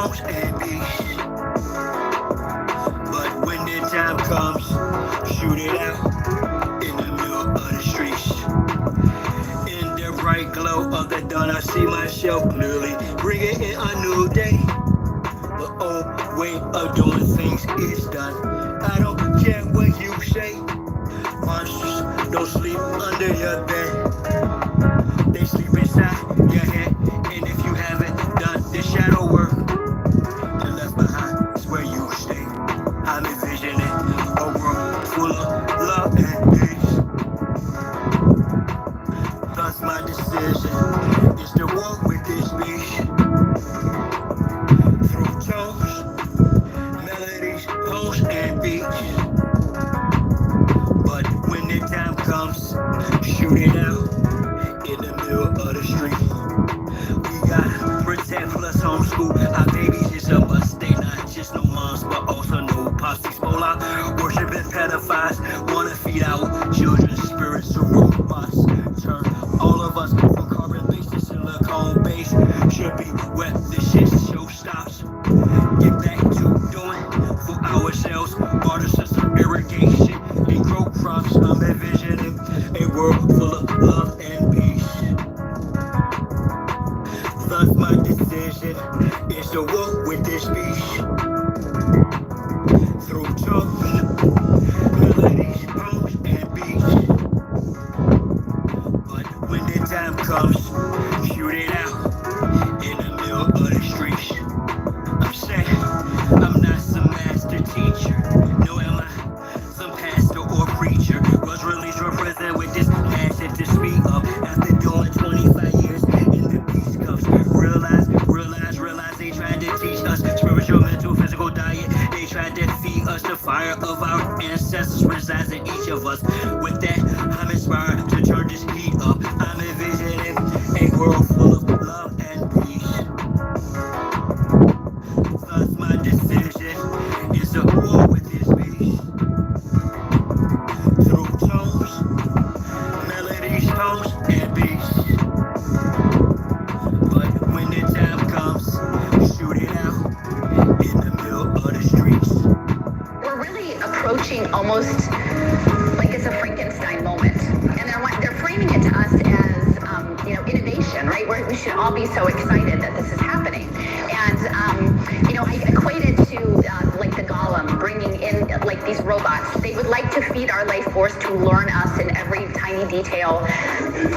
homes and beats. But when the time comes, shoot it out in the middle of the streets. In the bright glow of the dawn, I see myself clearly, bringing in a new day. The old way of doing things is done. I don't care what you say. Monsters don't sleep under your bed. They sleep inside your head. And if you haven't done the shadow work, and left behind is where you stay. I'm envisioning a world full of love and peace. Thus my decision is to walk with this beast. Through tones, melodies, poems, and beats. But when the time comes, shoot it out in the middle of the street. We got protect plus homeschool. Our babies is a must. They not just no moms, but also no pops. These spola worshiping pedophiles wanna feed our children's spirits to robots. Turn all of us from carbon-based to silicone-based. Should be where the shit show stops. Get back to doing for ourselves. Water system irrigation and grow crops. I'm envisioning a world full of love and peace. Thus my decision is to walk with this beast. Through tones, melodies, poems, and beats. But when the time comes, shoot it out in the middle of the streets. I'm saying I'm not some master teacher, no am I some pastor or preacher. Was released from prison with this passion to speak up after doing 25 years in the peace cups. Realize they tried to teach us spiritual, mental, physical diet. They tried to feed us the fire of our ancestors resides in each of us. With that, I'm inspired to turn this heat up. I'm envisioning a world full of love and peace. Thus my decision is to war with this beast. Through tones, melodies, poems, and beats. But when the time comes, shoot it out in the middle of the streets. We're really approaching almost like it's a Frankenstein moment. And they're framing it to us as, innovation, right? Where we should all be so excited that this is happening. And, I equate it to like the golem bringing in like these robots. They would like to feed our life force to learn us in every tiny detail,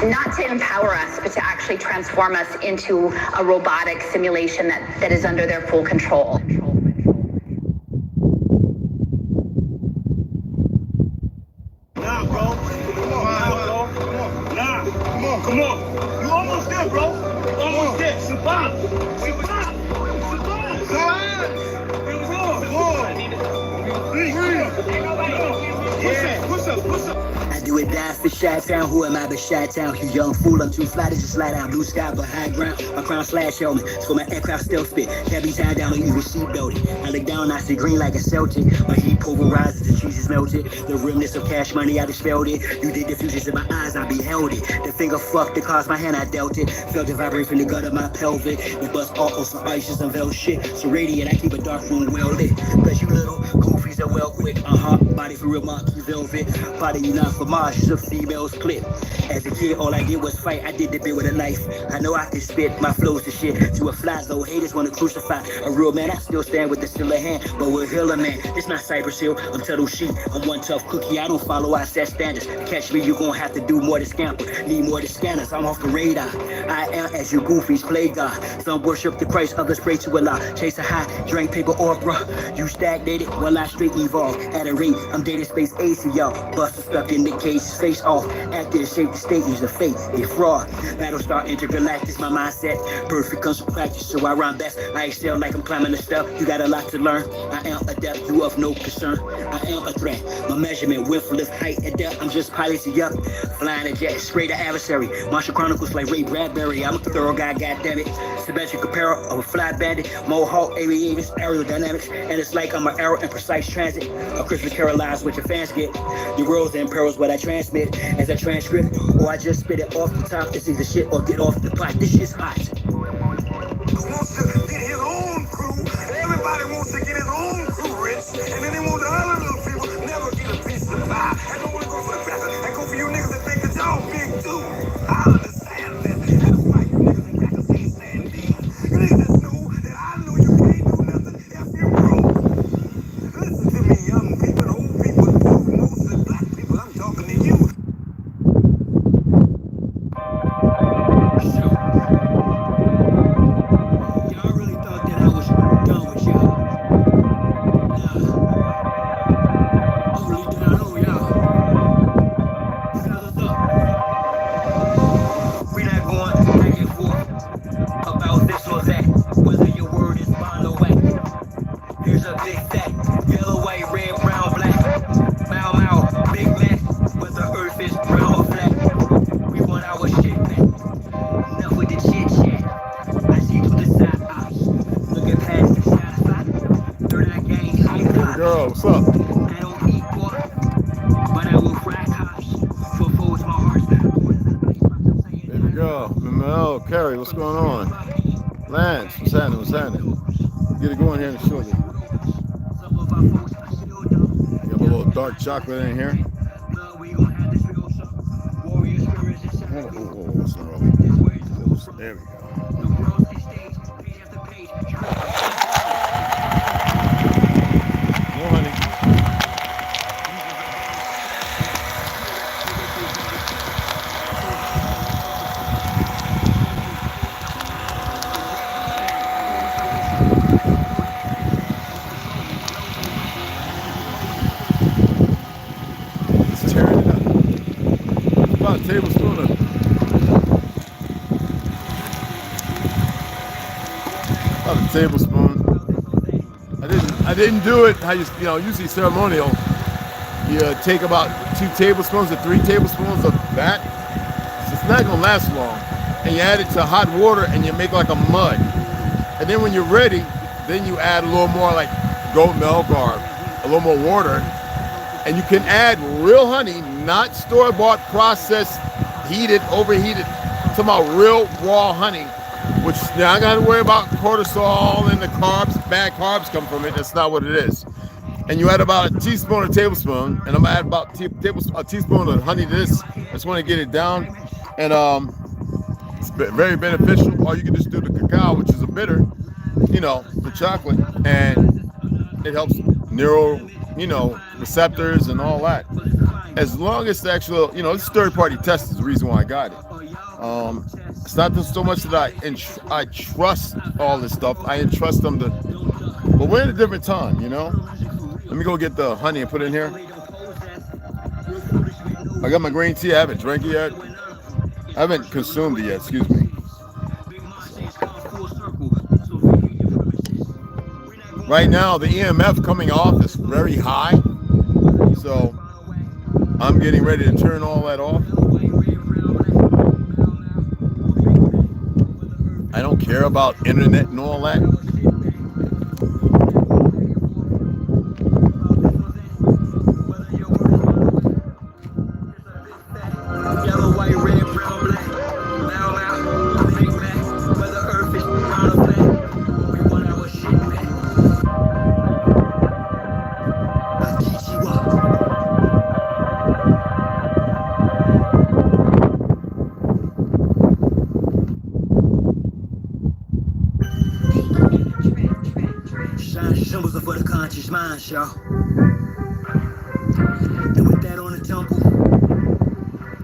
not to empower us, but to actually transform us into a robotic simulation that is under their full control. Nah, bro. Come on. You almost there, bro. Almost there. Survive. I do it die for Chi-Town. Who am I but Chi-Town? You young fool, I'm too fly to just slide out. Blue sky but high ground. My crown slash helmet. It's for my aircraft stealth spit. Can't be tied down or even seat belted. I look down, I see green like a Celtic. My heat pulverizes, the cheese is melted. The realness of cash money, I just felt it. You did the fusions in my eyes, I beheld it. The finger fucked, it caused my hand, I dealt it. Felt it vibrate from the gut of my pelvic. The bust off on some ice, some velvet shit. So radiant, I keep a dark room well lit. Cause you little goofies are well quick. Body for real monkey velvet. Body you not for Mars, just a female's clip. As a kid, all I did was fight. I did the bit with a knife. I know I can spit my flows to shit. To a fly though, haters wanna crucify a real man. I still stand with the stiller hand, but we're healer man. It's not Cypress Hill, I'm Tuttle Sheep. I'm one tough cookie, I don't follow I set standards. To catch me, you gon' have to do more to scamper. Need more to scanners, I'm off the radar. I am as you goofies play God. Some worship the Christ, others pray to Allah. Chase a high, drink paper or bruh. You stagnated while I straight evolve. At a rate, I'm data space AC, y'all. Buster stuck in the case, face off. After the shape, the state is a fake, a fraud. Battlestar intergalactic, my mindset. Perfect comes from practice, so I rhyme best. I excel like I'm climbing the step. You got a lot to learn. I am adept, you of no concern. I am a threat. My measurement, width, lift, height, and depth. I'm just piloting up. Flying a jet, spray the adversary. Martial Chronicles like Ray Bradbury. I'm a thorough guy, goddammit. Symmetric apparel of a fly bandit. Mohawk, aviators, aerodynamics. And it's like I'm an arrow in precise transit. A Christmas carol lies what your fans get. Your worlds and pearls what I transmit as a transcript. Or I just spit it off the top. It's either shit or get off the pot. This shit's hot. Who wants to get his own crew And then they want the other little people never get a piece of the pie. I don't want to go for the better. I go for you niggas that think the dog big too. I understand that. That's why you niggas ain't got the same standing. You niggas just know that I know you can't do nothing if you broke. Listen to me, young people, old people, too, mostly black people. I'm talking to you. Y'all really thought that I was done with y'all. Nah, I'm really down on y'all. Fellas up. We not going back and forth about this or that, whether your word is bond or whack. Here's a big fact: yellow, white, red, brown, black. Mau Mau, Big Mac, whether earth is brown or flat. We want our shit back. Enough with the chit chat. I see through the side eyes. Looking past the Chokka-Chaffa. Third eye gang high five. Girl, what's up? I don't eat pork, but I will fry cops. For foes, my heart's There we go. Mel, Carrie, what's going on? Lance, what's happening? What's happening? Get it going here in shortly. Got a little dark chocolate in here. What's wrong? There we go. No honey. It's tearing it up. About a tablespoon of about a tablespoon. I didn't do it how you know, usually ceremonial. You take about 2 tablespoons or 3 tablespoons of that. So it's not gonna last long. And you add it to hot water and you make like a mud. And then when you're ready, then you add a little more like goat milk or a little more water. And you can add real honey, not store-bought, processed, heated, overheated. Talking about real raw honey, which now I gotta worry about cortisol and the carbs, bad carbs come from it. That's not what it is. And you add about a teaspoon or tablespoon, and I'm gonna add about a teaspoon of honey to this. I just want to get it down, and it's very beneficial. Or you can just do the cacao, which is a bitter, you know, for chocolate, and it helps neural, you know, receptors and all that. As long as the actual, you know, it's third-party test is the reason why I got it. It's not so much that I trust all this stuff. I entrust them to, but we're in a different time, you know. Let me go get the honey and put it in here. I got my green tea. I haven't drank it yet. I haven't consumed it yet, excuse me. Right now, the EMF coming off is very high. So I'm getting ready to turn all that off. I don't care about internet and all that. Symbols are for the conscious mind, y'all. And with that on the temple,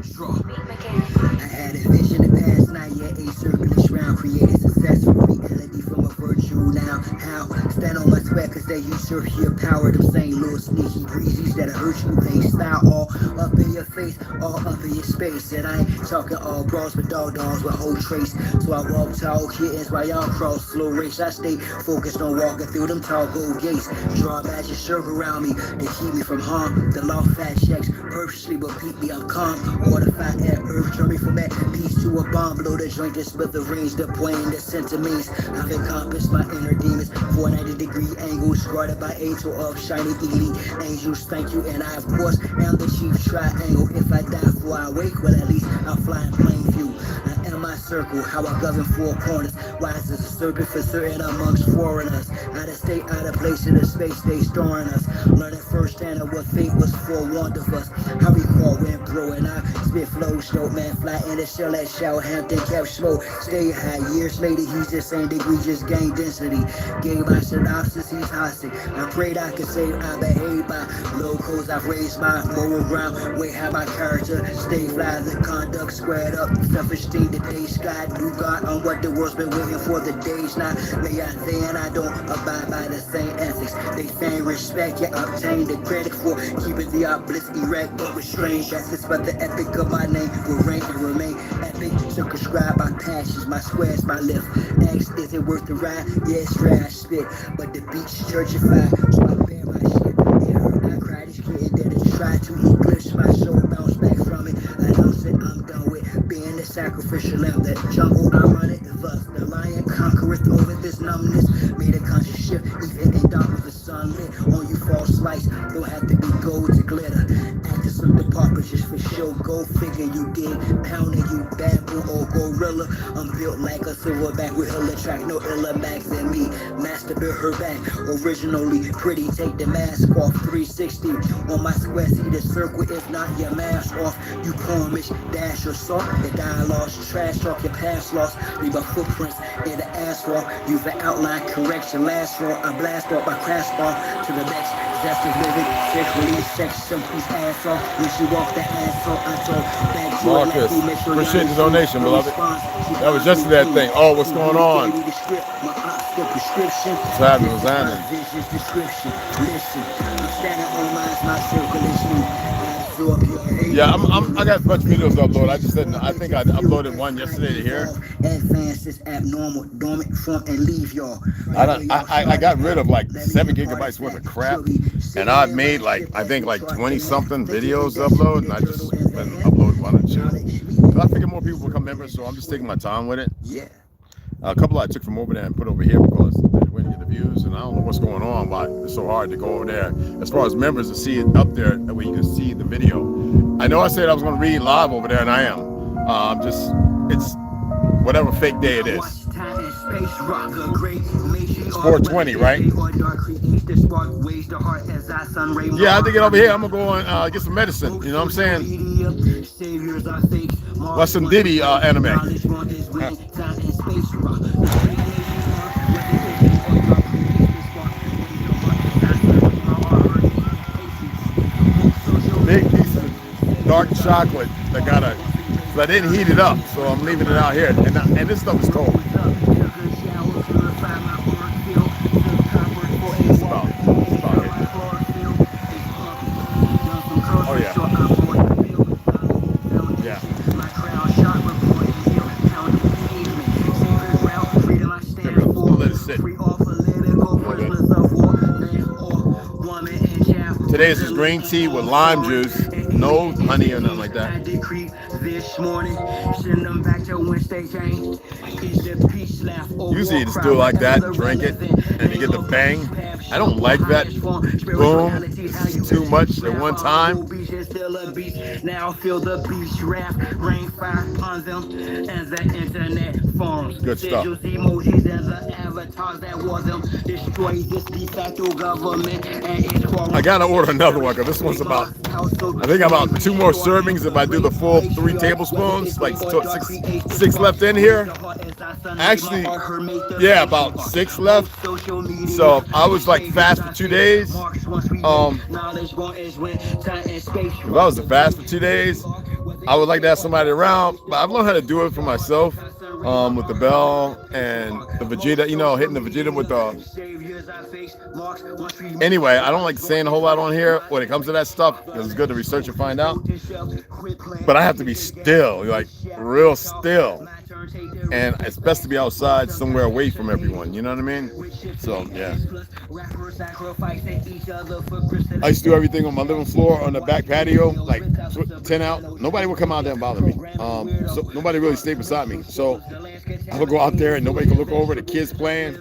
straw. I had a vision the past night, yeah, a circulus round, created successful reality from a virtue now. How? Stand on my sweat, cause they usurp your power. Them same little sneaky breezes that'll hurt you, they style all up in your face, all up in your space. And I ain't talking all bras, but dogs with whole trace. So I walk tall kittens while y'all cross slow race. I stay focused on walking through them tall gold gates. Draw magic circle around me to keep me from harm. The law fat checks purposely will keep me, I'm calm. Water, fire, air, earth, turn me from that piece to a bomb. Blow the joint and split the range, the plane, the sentiments. I've encompassed my inner demons. 490-degree angles, guarded by angel of shiny elite angels. Thank you, and I of course am the chief triangle. If I die before I wake, well at least I'll fly in plain view. I in my circle, how I govern four corners. Wise as a serpent for certain amongst foreigners. Out of state, out of place, in the space they storing us. Learning firsthand of what fate was forewarned of us. How we call wind blowing out, spit flow, dope man fly in the shell at Southampton, kept slow. Stay high, years later, he's the same degree, just gained density. Gave my synopsis, he's hostage. I prayed I could save, I behave by low codes, I've raised my moral ground. Way how my character stay fly, the conduct squared up. Self-esteem, the day sky, new God on what the world's been waiting for, the days now. May I say, and I don't abide by the same ethics. They feign respect, yet obtain the credit for keeping the obelisk erect, but restrained. That's just but the epic of my name will reign and remain epic. Circumscribed by passions, my squares, my lift. Ask, is it worth the ride? Yes, right, I spit, but the beach churchified, so I bear my shit. It hurt, I cried, it's getting dead to try to eclipse my soul, bounce back from it. I don't say I'm done with being the sacrificial lamb. That jungle I run it, thus the lion conquereth over this numbness. Made a conscious shift, even in darkness the sun lit on you false lights. Don't have to be gold to glitter. Actors of the paupers just for show. Go figure, you dig, pounding you bamboo or gorilla. I'm built like a silverback with hella track, no illa max than me. Master built her back, originally pretty. Take the mask off, 360 on my square. See the circle, if not your mask off. You pormish, dash or salt. The dialogue's trash talk, your past lost. Leave a footprints in the asphalt. Use the outline correction. Last roll, I blast off my crash ball to the next. Zest of living, sexually, sex, somebody's ass off. When she walk the ass off, I told back to Marcus, appreciate the donation, beloved. That was just that thing. Oh, what's going on? What's happening? What's happening? Yeah, I got a bunch of videos to upload. I just didn't. I think I uploaded one yesterday to here. Advances abnormal, dormant from and leave y'all. I got rid of like 7 gigabytes worth of crap, and I've made like I think like 20 something videos to upload, and I just been uploading one or two. I figure more people will come members, so I'm just taking my time with it. Yeah. A couple I took from over there and put over here because they wouldn't get the views, and I don't know what's going on, but it's so hard to go over there. As far as members to see it up there, that way you can see the video. I know I said I was going to read live over there, and I am. It's whatever fake day it is. It's 420, right? Yeah, I have to get over here. I'm going to go and get some medicine. You know what I'm saying? Watch some Diddy anime. Big piece of dark chocolate that got a. I didn't heat it up, so I'm leaving it out here. And this stuff is cold. It's about it. Oh yeah. Yeah. Let it sit. Today is just green tea with lime juice, no honey or nothing like that. Usually you just do it like that, drink it, and you get the bang. I don't like that boom. It's too much at one time. Now feel the beach raft, rain fire upon them as the internet forms. Good stuff. Emojis as the avatars that was them. Destroy this de facto government and its core. I gotta order another one because this one's about, I think about 2 more servings if I do the full 3 tablespoons, like 6 left in here. Actually, yeah, about 6 left. So I was like fast for 2 days. If I was to fast for 2 days, I would like to have somebody around, but I've learned how to do it for myself with the bell and the Vegeta, you know, hitting the Vegeta with the... Anyway, I don't like saying a whole lot on here when it comes to that stuff because it's good to research and find out. But I have to be still, like real still. And it's best to be outside somewhere away from everyone, you know what I mean? So, yeah. I used to do everything on my living floor on the back patio, like 10 out. Nobody would come out there and bother me. So nobody really stayed beside me. So I would go out there and nobody could look over, the kids playing.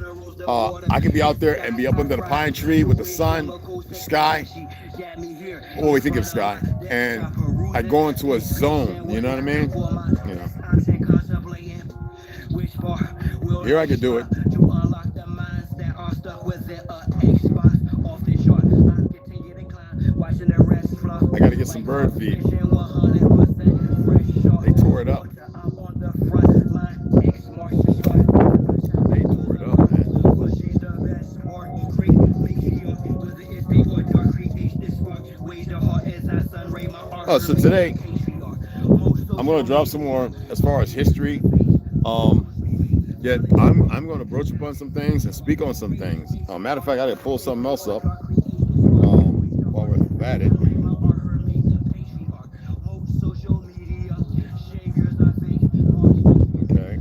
I could be out there and be up under the pine tree with the sun, the sky. Oh, we think of sky. And I'd go into a zone, you know what I mean? You know. Here I can do it. I gotta get some bird feed. They tore it up. They tore it up, man. Oh, so today I'm gonna drop some more as far as history. Yet I'm gonna broach upon some things and speak on some things. Matter of fact, I gotta pull something else up while we're at it. Okay.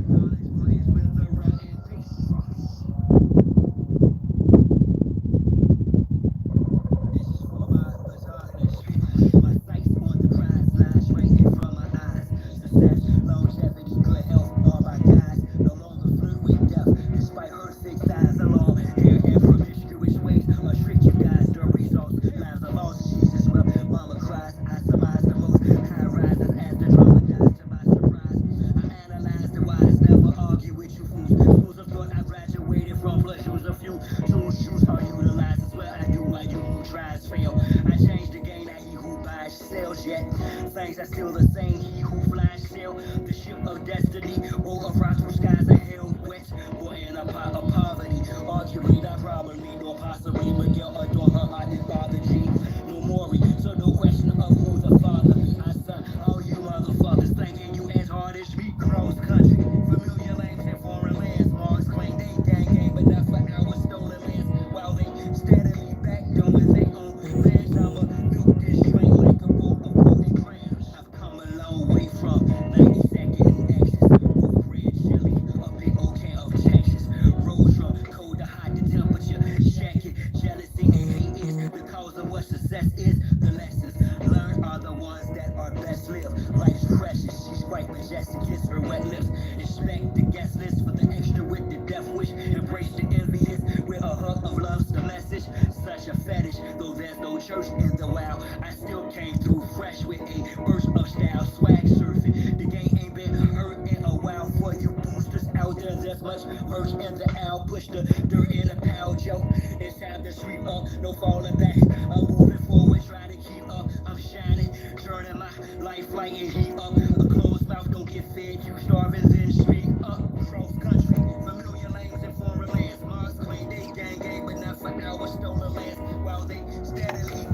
Things are still the same. He who flies sail the ship of destiny. Over rocks from skies of hell wet. Or in a pot of poverty. Arguably, not probably, nor possibly. Miguel adore her heart and Father G. No more. So no question of who the father be. I son, all you motherfuckers thinking you as hard as me. Cross country, familiar lanes and foreign lands. Mars claim they gang, but not for our stolen lands. While they steadily back doing their own plans. I'ma milk this train like a boat of golden crayons. I've come a long way from 92nd and Exes. Both red chili, a big old can of Texas. Rose from cold to hot, the temperature. Check it, jealousy and hate is the cause of what success is. The lessons learned are the ones that are best lived. Life's precious, she's quite majestic, kiss her wet lips. Expect the guest list for the extra with the death wish. Embrace the envious with a hug of love's the message. Such a fetish, though there's no church in the wild. I still came through fresh with a burst of style, swag surfing. The game ain't been hurt in a while for you boosters out there. There's much merch in the owl. Push the dirt in a pile, Joe. It's time to sweep up, no falling back. I'm moving forward, trying to keep up. I'm shining, turning my life light and heat up. A closed mouth don't get fed, you starving, then speak up. Cross country, familiar lanes and foreign lands. Mars claim they gang, but not for our stolen lands. While they steadily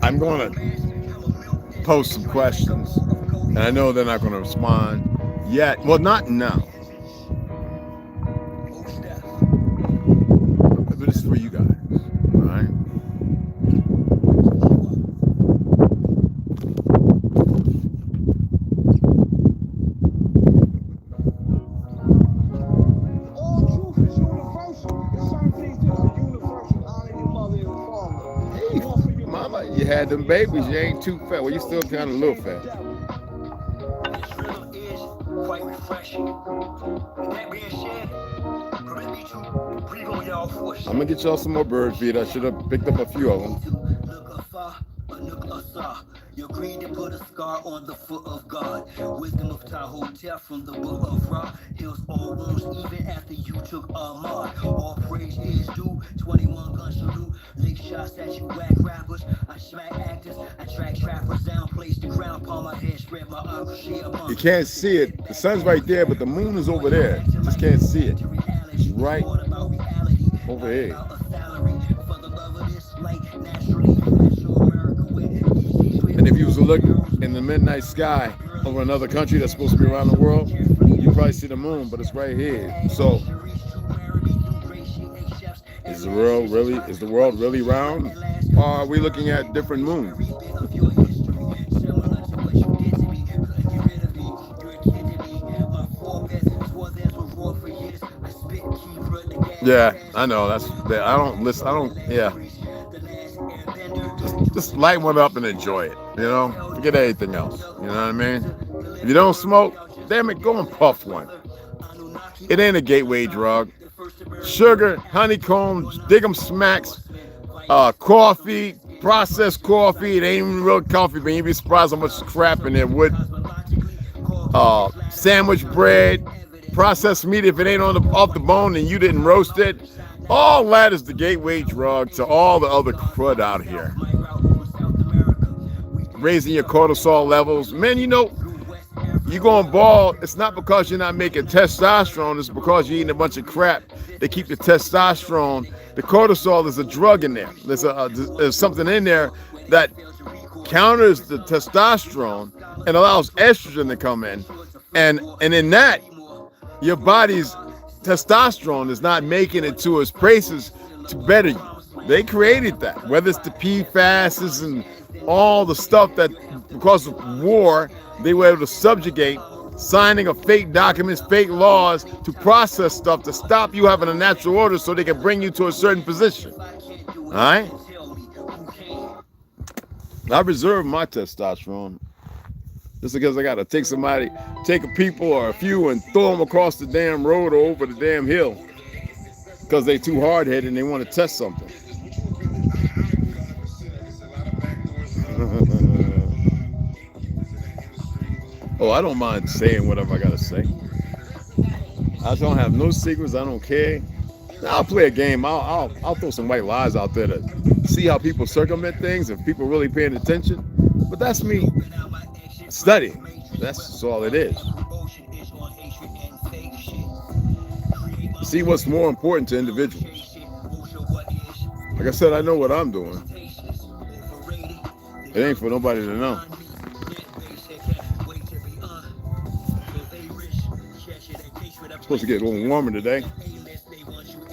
I'm going to post some questions, and I know they're not going to respond yet. Well, not now. But this is for you guys, all right? All truth is universal. There's certain things that are universal. Honor your mother and your father. Hey, mama, you had them babies. You ain't too fat. Well, you still kind of a little fat. This rhythm is quite refreshing. That being said, permit me to breathe on y'all for a I'm gonna get y'all some more bird feed. I should have picked up a few of them. Look afar, but look asar. Your greed to put a scar on the foot of God. Wisdom of Tahotep from the book of Ra. Heals all wounds even after you took Ahmad. All praise is due. 21 gun salute. Lick shots at you whack rappers. I smack actors. I track trappers down. Place the ground upon my head. Spread my crochet among. You can't see it. The sun's right there, but the moon is over there. Just can't see it. It's right over here. And if you was to look in the midnight sky over another country that's supposed to be around the world, you probably see the moon, but it's right here. So, is the world really round? Or are we looking at different moons? Yeah, I know. I don't listen. I don't. Yeah. Just light one up and enjoy it. You know, forget anything else. You know what I mean? If you don't smoke, damn it, go and puff one. It ain't a gateway drug. Sugar, honeycomb, dig 'em smacks, coffee, processed coffee. It ain't even real coffee, but you'd be surprised how much crap in there would. Sandwich bread, processed meat, if it ain't off the bone and you didn't roast it, all that is the gateway drug to all the other crud out here. Raising your cortisol levels. Man, you know, you going bald, it's not because you're not making testosterone, it's because you're eating a bunch of crap that keep the testosterone. The cortisol is a drug in there. There's something in there that counters the testosterone and allows estrogen to come in. And in that, your body's testosterone is not making it to its places to better you. They created that, whether it's the PFASs and all the stuff that, because of war, they were able to subjugate, signing of fake documents, fake laws to process stuff to stop you having a natural order so they can bring you to a certain position. All right? I reserve my testosterone just because I got to take a people or a few and throw them across the damn road or over the damn hill because they too hard-headed and they want to test something. Oh, I don't mind saying whatever I gotta say. I don't have no secrets. I don't care. I'll play a game. I'll throw some white lies out there to see how people circumvent things if people really paying attention. But that's me studying. That's all it is. See what's more important to individuals. Like I said, I know what I'm doing. It ain't for nobody to know. Supposed to get a little warmer today.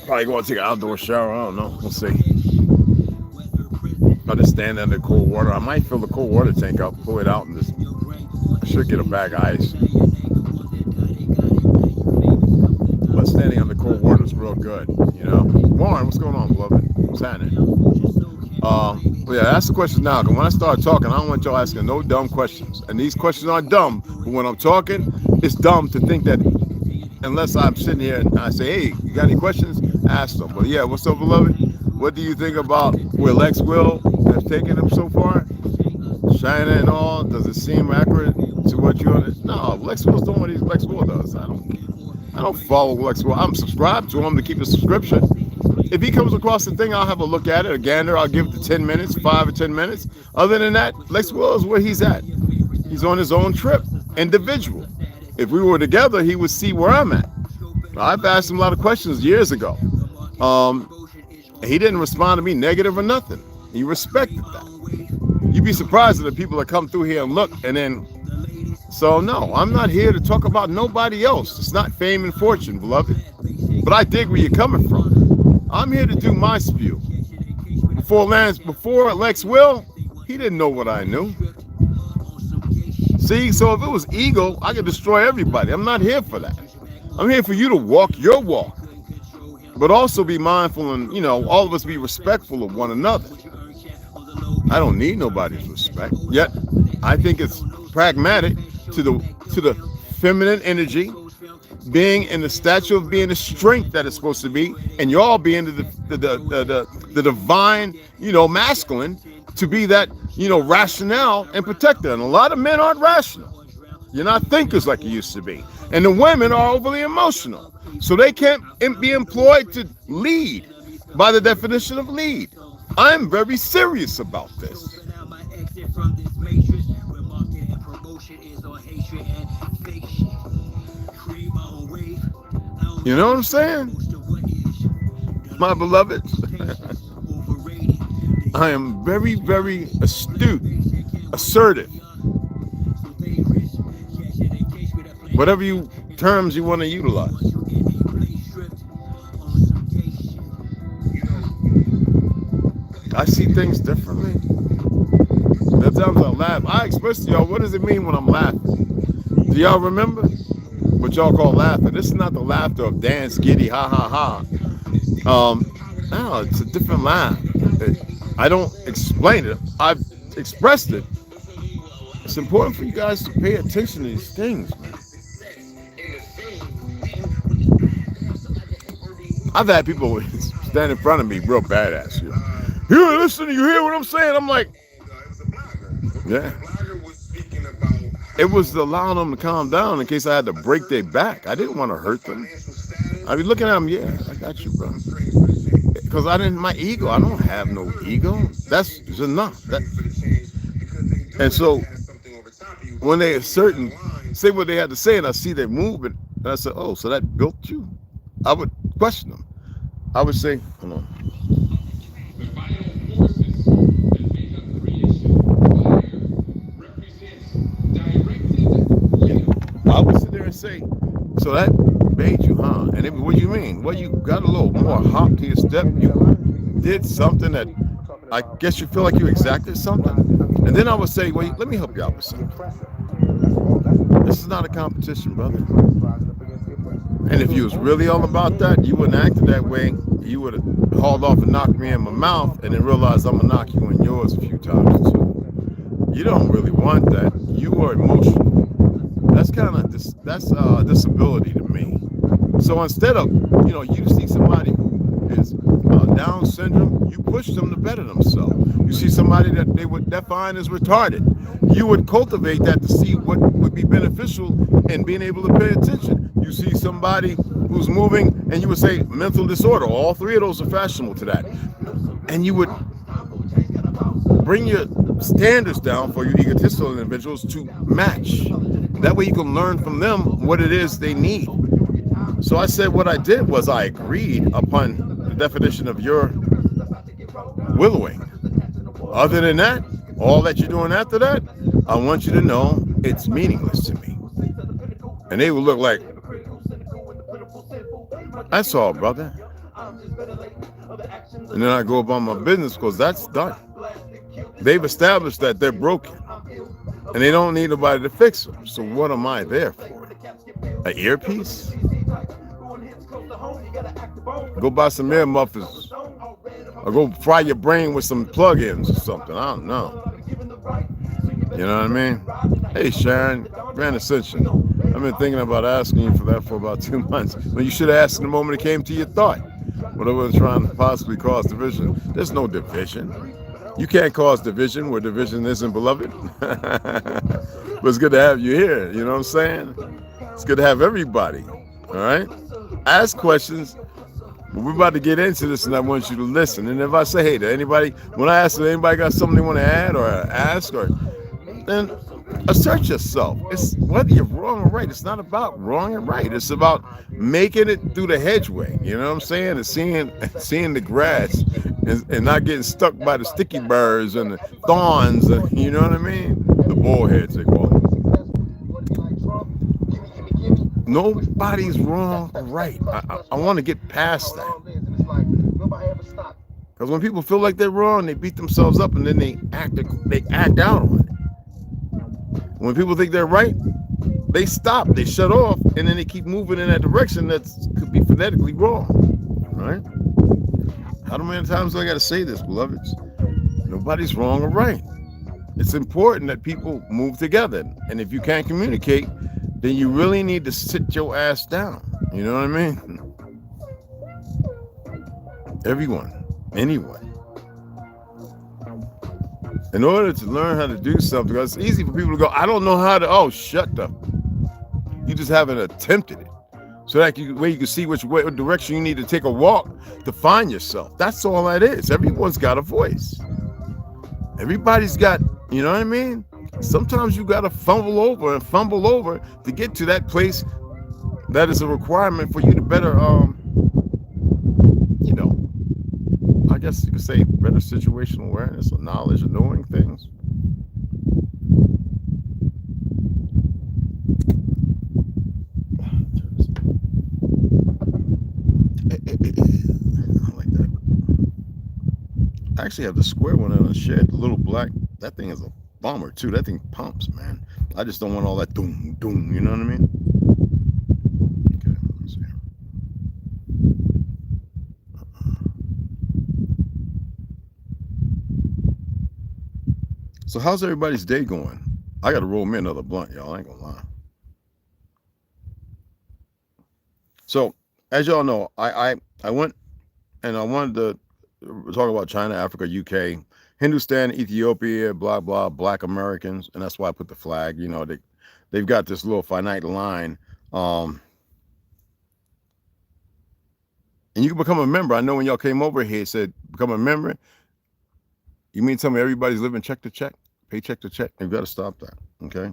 Probably going to take an outdoor shower. I don't know. We'll see. I'll just stand under cold water. I might fill the cold water tank up, pull it out, and just I should get a bag of ice. But standing under cold water is real good, you know. Warren, what's going on, beloved? What's happening? Yeah, ask the questions now, because when I start talking, I don't want y'all asking no dumb questions. And these questions aren't dumb, but when I'm talking, it's dumb to think that unless I'm sitting here and I say, hey, you got any questions? Ask them. But yeah, what's up, beloved? What do you think about where Lex Will has taken him so far? China and all, does it seem accurate to what you understand? No, Lex Will's doing what Lex Will does. I don't follow Lex Will. I'm subscribed to him to keep a subscription. If he comes across the thing, I'll have a look at it, a gander. I'll give it the 10 minutes, 5 or 10 minutes. Other than that, Lex Will is where he's at. He's on his own trip, individual. If we were together, he would see where I'm at. I've asked him a lot of questions years ago. He didn't respond to me negative or nothing. He respected that. You'd be surprised at the people that come through here and look and then. So no, I'm not here to talk about nobody else. It's not fame and fortune, beloved. But I dig where you're coming from. I'm here to do my spew. Before Lex Will, he didn't know what I knew. See, so if it was ego, I could destroy everybody. I'm not here for that. I'm here for you to walk your walk, but also be mindful and, you know, all of us be respectful of one another. I don't need nobody's respect. Yet, I think it's pragmatic to the feminine energy being in the stature of being the strength that it's supposed to be, and y'all being the divine, you know, masculine, to be that, you know, rationale and protector. And a lot of men aren't rational. You're not thinkers like you used to be. And the women are overly emotional. So they can't be employed to lead by the definition of lead. I'm very serious about this. You know what I'm saying? My beloved, I am very, very astute, assertive. Whatever terms you want to utilize. I see things differently. There are times I laugh. I express to y'all, what does it mean when I'm laughing? Do y'all remember what y'all call laughter? This is not the laughter of dance, giddy, ha, ha, ha. No, it's a different laugh. I don't explain it. I've expressed it. It's important for you guys to pay attention to these things, man. I've had people stand in front of me real badass. You listen, you hear what I'm saying? I'm like, yeah. The blogger was speaking about it was allowing them to calm down in case I had to break their back. I didn't want to hurt them. I'd be looking at them, yeah, I got you, bro. Because my ego, I don't have no ego. That's enough. And so when they say what they had to say, and I see their movement, and I said, oh, so that built you? I would question them. I would say, hold on. I would sit there and say, so that made you, huh? And they, what do you mean? Well, you got a little more hop to your step. You did something that I guess you feel like you exacted something. And then I would say, well, let me help you out with something. This is not a competition, brother. And if you was really all about that, you wouldn't act that way. You would have hauled off and knocked me in my mouth and then realized I'm going to knock you in yours a few times too. You don't really want that. You are emotional. That's kind of disability to me. So instead of, you see somebody who is Down syndrome, you push them to better themselves. You see somebody that they would define as retarded, you would cultivate that to see what would be beneficial in being able to pay attention. You see somebody who's moving and you would say mental disorder. All three of those are fashionable to that. And you would bring your standards down for your egotistical individuals to match. That way you can learn from them what it is they need. So I said what I did was I agreed upon the definition of your willowing. Other than that, all that you're doing after that, I want you to know it's meaningless to me. And they would look like, that's all, brother. And then I go about my business because that's done. They've established that they're broken and they don't need nobody to fix them. So what am I there for? An earpiece? Go buy some ear mufflers or go fry your brain with some plug-ins or something. I don't know. You know what I mean? Hey, Sharon, Grand Ascension. I've been thinking about asking you for that for about 2 months. Well, you should have asked in the moment it came to your thought. Whatever was trying to possibly cause division. There's no division. You can't cause division where division isn't, beloved. But it's good to have you here. You know what I'm saying? It's good to have everybody. All right? Ask questions. But we're about to get into this, and I want you to listen. And if I say, hey, to anybody, when I ask if anybody got something they want to add or ask, or then assert yourself. It's whether you're wrong or right. It's not about wrong and right. It's about making it through the hedgeway. You know what I'm saying? And seeing the grass and not getting stuck by the sticky burrs and the thorns. And, you know what I mean? The bullheads, they call it. Nobody's wrong or right. I want to get past that. Because when people feel like they're wrong, they beat themselves up and then they act out on it. When people think they're right, they stop, they shut off, and then they keep moving in that direction that could be phonetically wrong. Right? How many times do I got to say this, beloveds? Nobody's wrong or right. It's important that people move together. And if you can't communicate, then you really need to sit your ass down. You know what I mean? Everyone, anyone. In order to learn how to do something, because it's easy for people to go, I don't know how to, oh, shut up. You just haven't attempted it. So that way you can see which direction you need to take a walk to find yourself. That's all that is. Everyone's got a voice. Everybody's got, you know what I mean? Sometimes you got to fumble over to get to that place that is a requirement for you to better, I guess you could say better situational awareness or knowledge of knowing things. I like that. I actually have the square one in a shed, the little black. That thing is a bomber too. That thing pumps, man. I just don't want all that doom, doom. You know what I mean? Okay, let me see. So how's everybody's day going? I got to roll me another blunt, y'all. I ain't gonna lie. So as y'all know, I went and I wanted to talk about China, Africa, UK, Hindustan, Ethiopia, blah, blah, Black Americans. And that's why I put the flag, they've got this little finite line. And you can become a member. I know when y'all came over here, it said become a member. You mean tell me everybody's living check to check, paycheck to check? You've got to stop that, okay?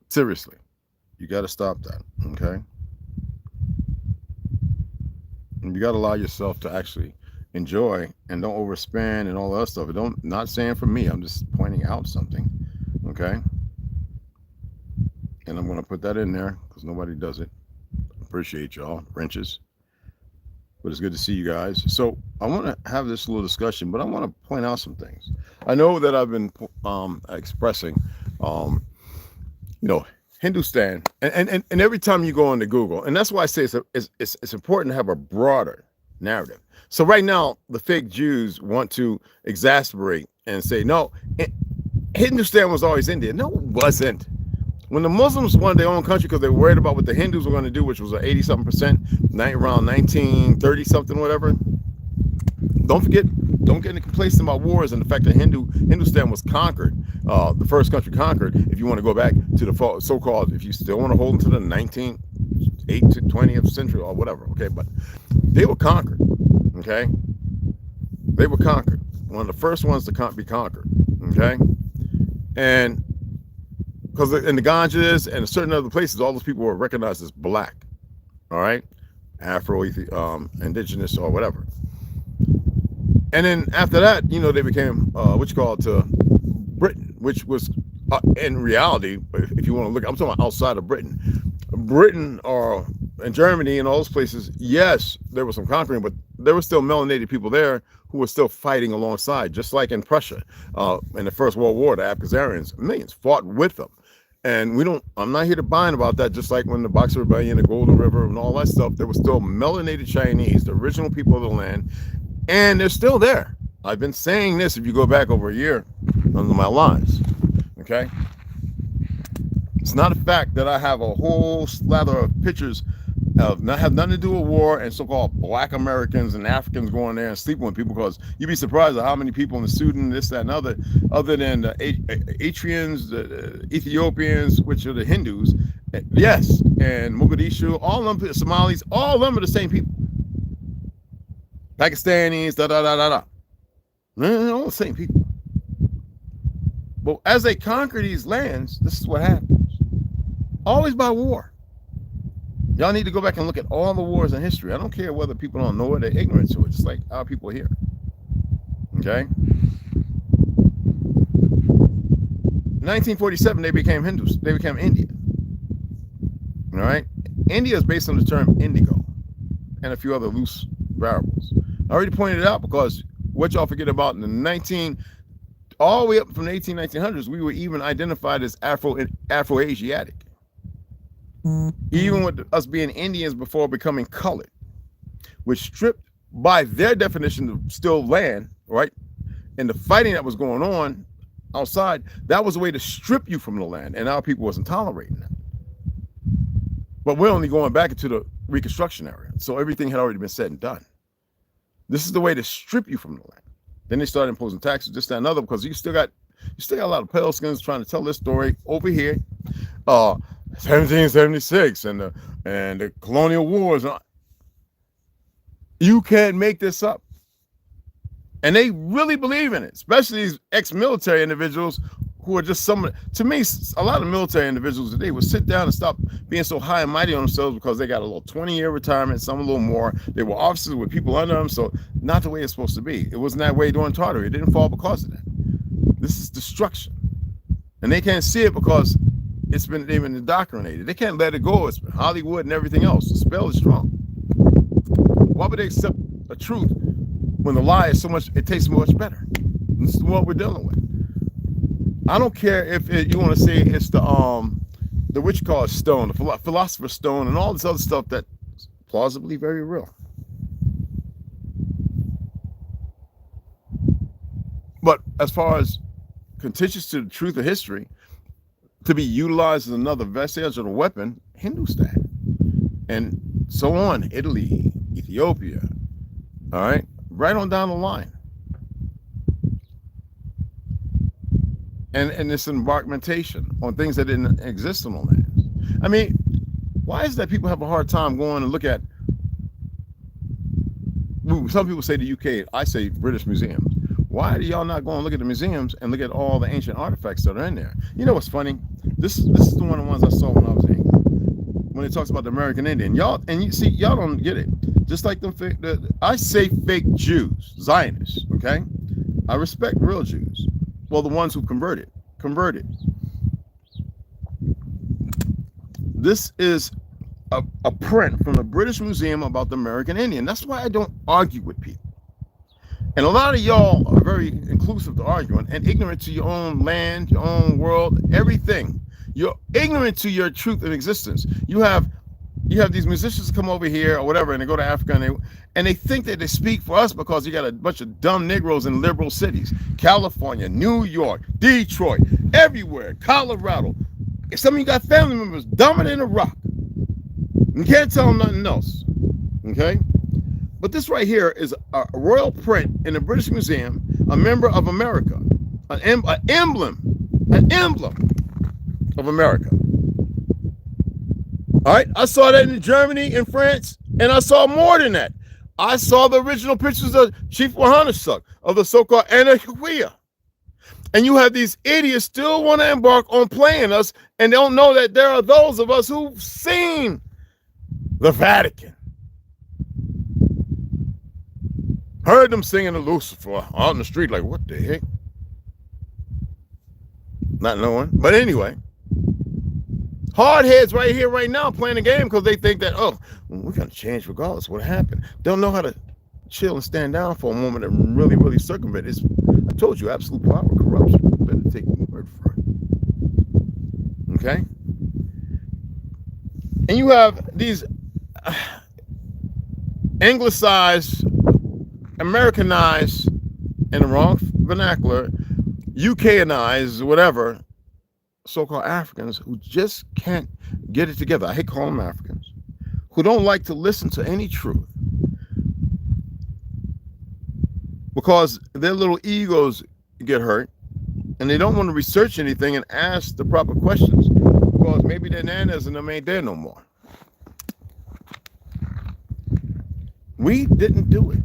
Seriously, you got to stop that, okay? And you got to allow yourself to actually enjoy and don't overspend and all that stuff. Not saying for me, I'm just pointing out something, okay? And I'm going to put that in there because nobody does it. Appreciate y'all, wrenches. But it's good to see you guys. So I want to have this little discussion, but I want to point out some things. I know that I've been expressing, Hindustan, and every time you go into Google, and that's why I say it's important to have a broader narrative. So right now, the fake Jews want to exasperate and say, no, Hindustan was always India. No, it wasn't. When the Muslims wanted their own country because they were worried about what the Hindus were going to do, which was 80-something%, around 1930-something, whatever. Don't get any complacent about wars and the fact that Hindustan was conquered, the first country conquered. If you want to go back to the so-called, if you still want to hold into the 19th to 20th century or whatever, okay, but they were conquered, okay? They were conquered. One of the first ones to be conquered, okay? And because in the Ganges and certain other places, all those people were recognized as black, all right? Afro, indigenous or whatever. And then after that, they became to Britain, which was in reality, if you want to look, I'm talking about outside of Britain and Germany and all those places. Yes, there was some conquering, but there were still melanated people there who were still fighting alongside, just like in Prussia in the First World War. The Abkhazarians, millions fought with them. And I'm not here to whine about that. Just like when the Boxer Rebellion, the Golden River and all that stuff, there were still melanated Chinese, the original people of the land. And they're still there. I've been saying this if you go back over a year under my lives, okay? It's not a fact that I have a whole slather of pictures of have nothing to do with war and so-called black Americans and Africans going there and sleeping with people, because you'd be surprised at how many people in the Sudan, this, that, and other than the Eritreans, the Ethiopians, which are the Hindus, yes, and Mogadishu, all of them, Somalis, all of them are the same people. Pakistanis, they're all the same people. But as they conquer these lands, this is what happens. Always by war. Y'all need to go back and look at all the wars in history. I don't care whether people don't know it, they're ignorant to it, just like our people here. Okay? 1947, they became Hindus. They became India. All right? India is based on the term indigo and a few other loose variables. I already pointed it out because what y'all forget about in the all the way up from the 1900s, we were even identified as Afro-Asiatic. Even with us being Indians before becoming colored, which stripped by their definition of still land, right? And the fighting that was going on outside, that was a way to strip you from the land, and our people wasn't tolerating that. But we're only going back into the Reconstruction area, so everything had already been said and done. This is the way to strip you from the land. Then they started imposing taxes, this, that, and other, because you still got a lot of pale skins trying to tell this story over here. 1776 and the colonial wars. You can't make this up. And they really believe in it, especially these ex-military individuals who are just to me, a lot of military individuals today would sit down and stop being so high and mighty on themselves because they got a little 20-year retirement, some a little more. They were officers with people under them, so not the way it's supposed to be. It wasn't that way during Tartary. It didn't fall because of that. This is destruction. And they can't see it because they've been indoctrinated. They can't let it go. It's Hollywood and everything else. The spell is strong. Why would they accept a truth when the lie is so much, it tastes much better? This is what we're dealing with. I don't care if you want to say it's the what you call a stone, the philosopher's stone, and all this other stuff that's plausibly very real. But as far as contentious to the truth of history, to be utilized as another vestige or a weapon, Hindustan, and so on, Italy, Ethiopia, all right, right on down the line. and this embarkmentation on things that didn't exist on the land. I mean, why is it that people have a hard time going and look at, some people say the UK, I say British museums. Why do y'all not go and look at the museums and look at all the ancient artifacts that are in there? You know what's funny? This is one of the ones I saw when I was in England, when it talks about the American Indian. Y'all, and you see, y'all don't get it. Just like them fake, I say fake Jews, Zionists, okay? I respect real Jews. Well, the ones who converted. This is a print from the British Museum about the American Indian. That's why I don't argue with people. And a lot of y'all are very inclusive to arguing and ignorant to your own land, your own world, everything. You're ignorant to your truth of existence. You have these musicians come over here or whatever, and they go to Africa, and they think that they speak for us because you got a bunch of dumb Negroes in liberal cities, California, New York, Detroit, everywhere, Colorado. Some of you got family members dumber than a rock. You can't tell them nothing else, okay? But this right here is a royal print in the British Museum, a member of America, an emblem of America. All right, I saw that in Germany, in France, and I saw more than that. I saw the original pictures of Chief Wahanasuk, of the so-called Anahuia. And you have these idiots still want to embark on playing us and don't know that there are those of us who've seen the Vatican. Heard them singing to Lucifer out in the street, like, what the heck? Not knowing. But anyway, hard heads right here, right now, playing the game because they think that, oh, we're going to change regardless of what happened. Don't know how to chill and stand down for a moment and really, really circumvent. I told you, absolute power, corruption. You better take my word for it. Okay? And you have these anglicized, Americanized, in the wrong vernacular, UKanized, whatever, so-called Africans who just can't get it together. I hate calling them Africans, who don't like to listen to any truth because their little egos get hurt and they don't want to research anything and ask the proper questions because maybe their nanas and them ain't there no more. We didn't do it.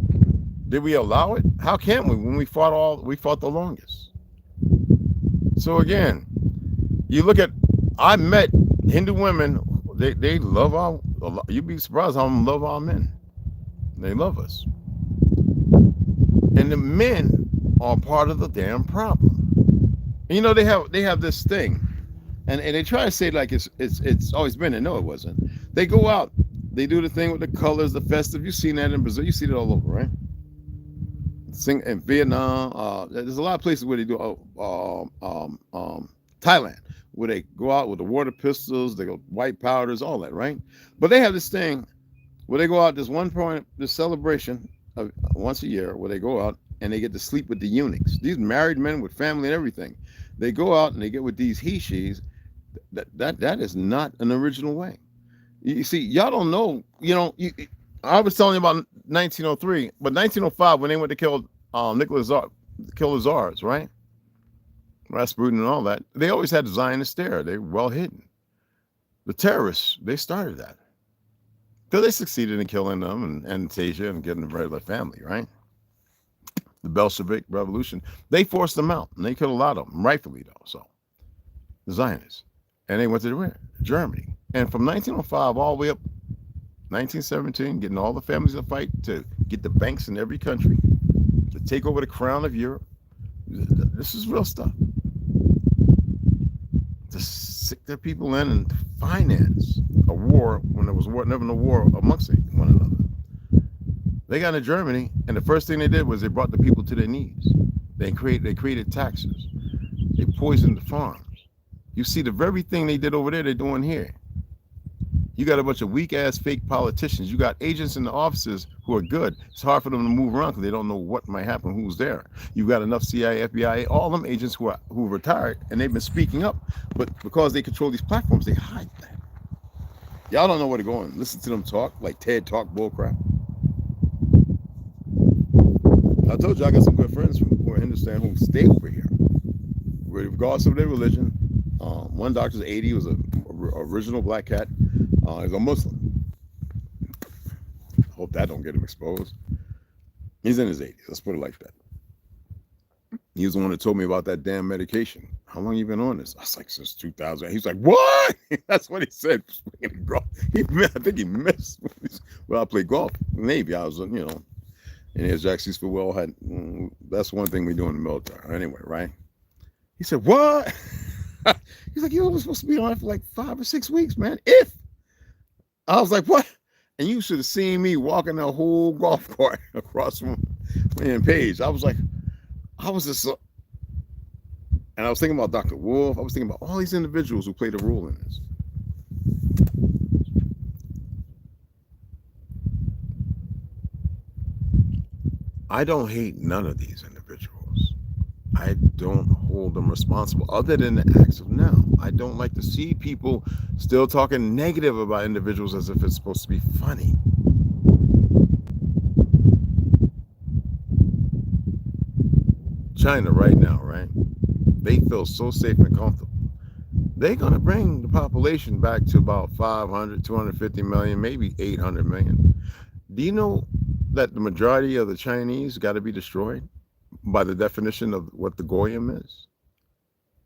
Did we allow it? How can we when we fought the longest? So again, you look at, I met Hindu women, they love you'd be surprised how them love our men. They love us. And the men are part of the damn problem. And you know, they have this thing, and they try to say like it's always been, and no, it wasn't. They go out, they do the thing with the colors, the festive. You've seen that in Brazil, you see it all over, right? Sing in Vietnam, there's a lot of places where they do Thailand, where they go out with the water pistols, they go white powders, all that, right? But they have this thing where they go out, this celebration of once a year where they go out and they get to sleep with the eunuchs. These married men with family and everything. They go out and they get with these he-she's. That is not an original way. You see, y'all don't know, I was telling you about 1903, but 1905, when they went to kill kill the czars, right? Rasputin and all that, they always had the Zionist stare. They were well hidden. The terrorists, they started that. Because they succeeded in killing them and Anastasia and getting rid of their family, right? The Bolshevik Revolution, they forced them out, and they killed a lot of them, rightfully though, so. The Zionists. And they went to Germany. And from 1905 all the way up 1917, getting all the families to fight to get the banks in every country, to take over the crown of Europe. This is real stuff. To sick their people in and to finance a war when there was never no war amongst one another. They got into Germany, and the first thing they did was they brought the people to their knees. They created taxes. They poisoned the farms. You see, the very thing they did over there, they're doing here. You got a bunch of weak-ass fake politicians. You got agents in the offices who are good. It's hard for them to move around because they don't know what might happen, who's there. You got enough CIA, FBI, all them agents who retired, and they've been speaking up. But because they control these platforms, they hide that. Y'all don't know where to go and listen to them talk, like TED Talk bullcrap. I told you I got some good friends who are Hindustan who stay over here. regardless of their religion. One doctor's 80, he was a original black cat. He's a Muslim. I hope that don't get him exposed. He's in his 80s. Let's put it like that. He was the one that told me about that damn medication. How long you been on this? I was like, since 2000. He's like, what? That's what he said. I think he missed. Well, I played golf. Navy. I was, you know, in his Jackson's for well had. That's one thing we do in the military. Anyway, right? He said, what? He's like, you were supposed to be on it for like 5 or 6 weeks, man. If I was like, what? And you should have seen me walking the whole golf cart across from me and Paige. I was like, I was just, and I was thinking about Dr. Wolf. I was thinking about all these individuals who played a role in this. I don't hate none of these individuals. I don't hold them responsible other than the acts of now. I don't like to see people still talking negative about individuals as if it's supposed to be funny. China right now, right? They feel so safe and comfortable. They're going to bring the population back to about 500, 250 million, maybe 800 million. Do you know that the majority of the Chinese got to be destroyed by the definition of what the Goyim is?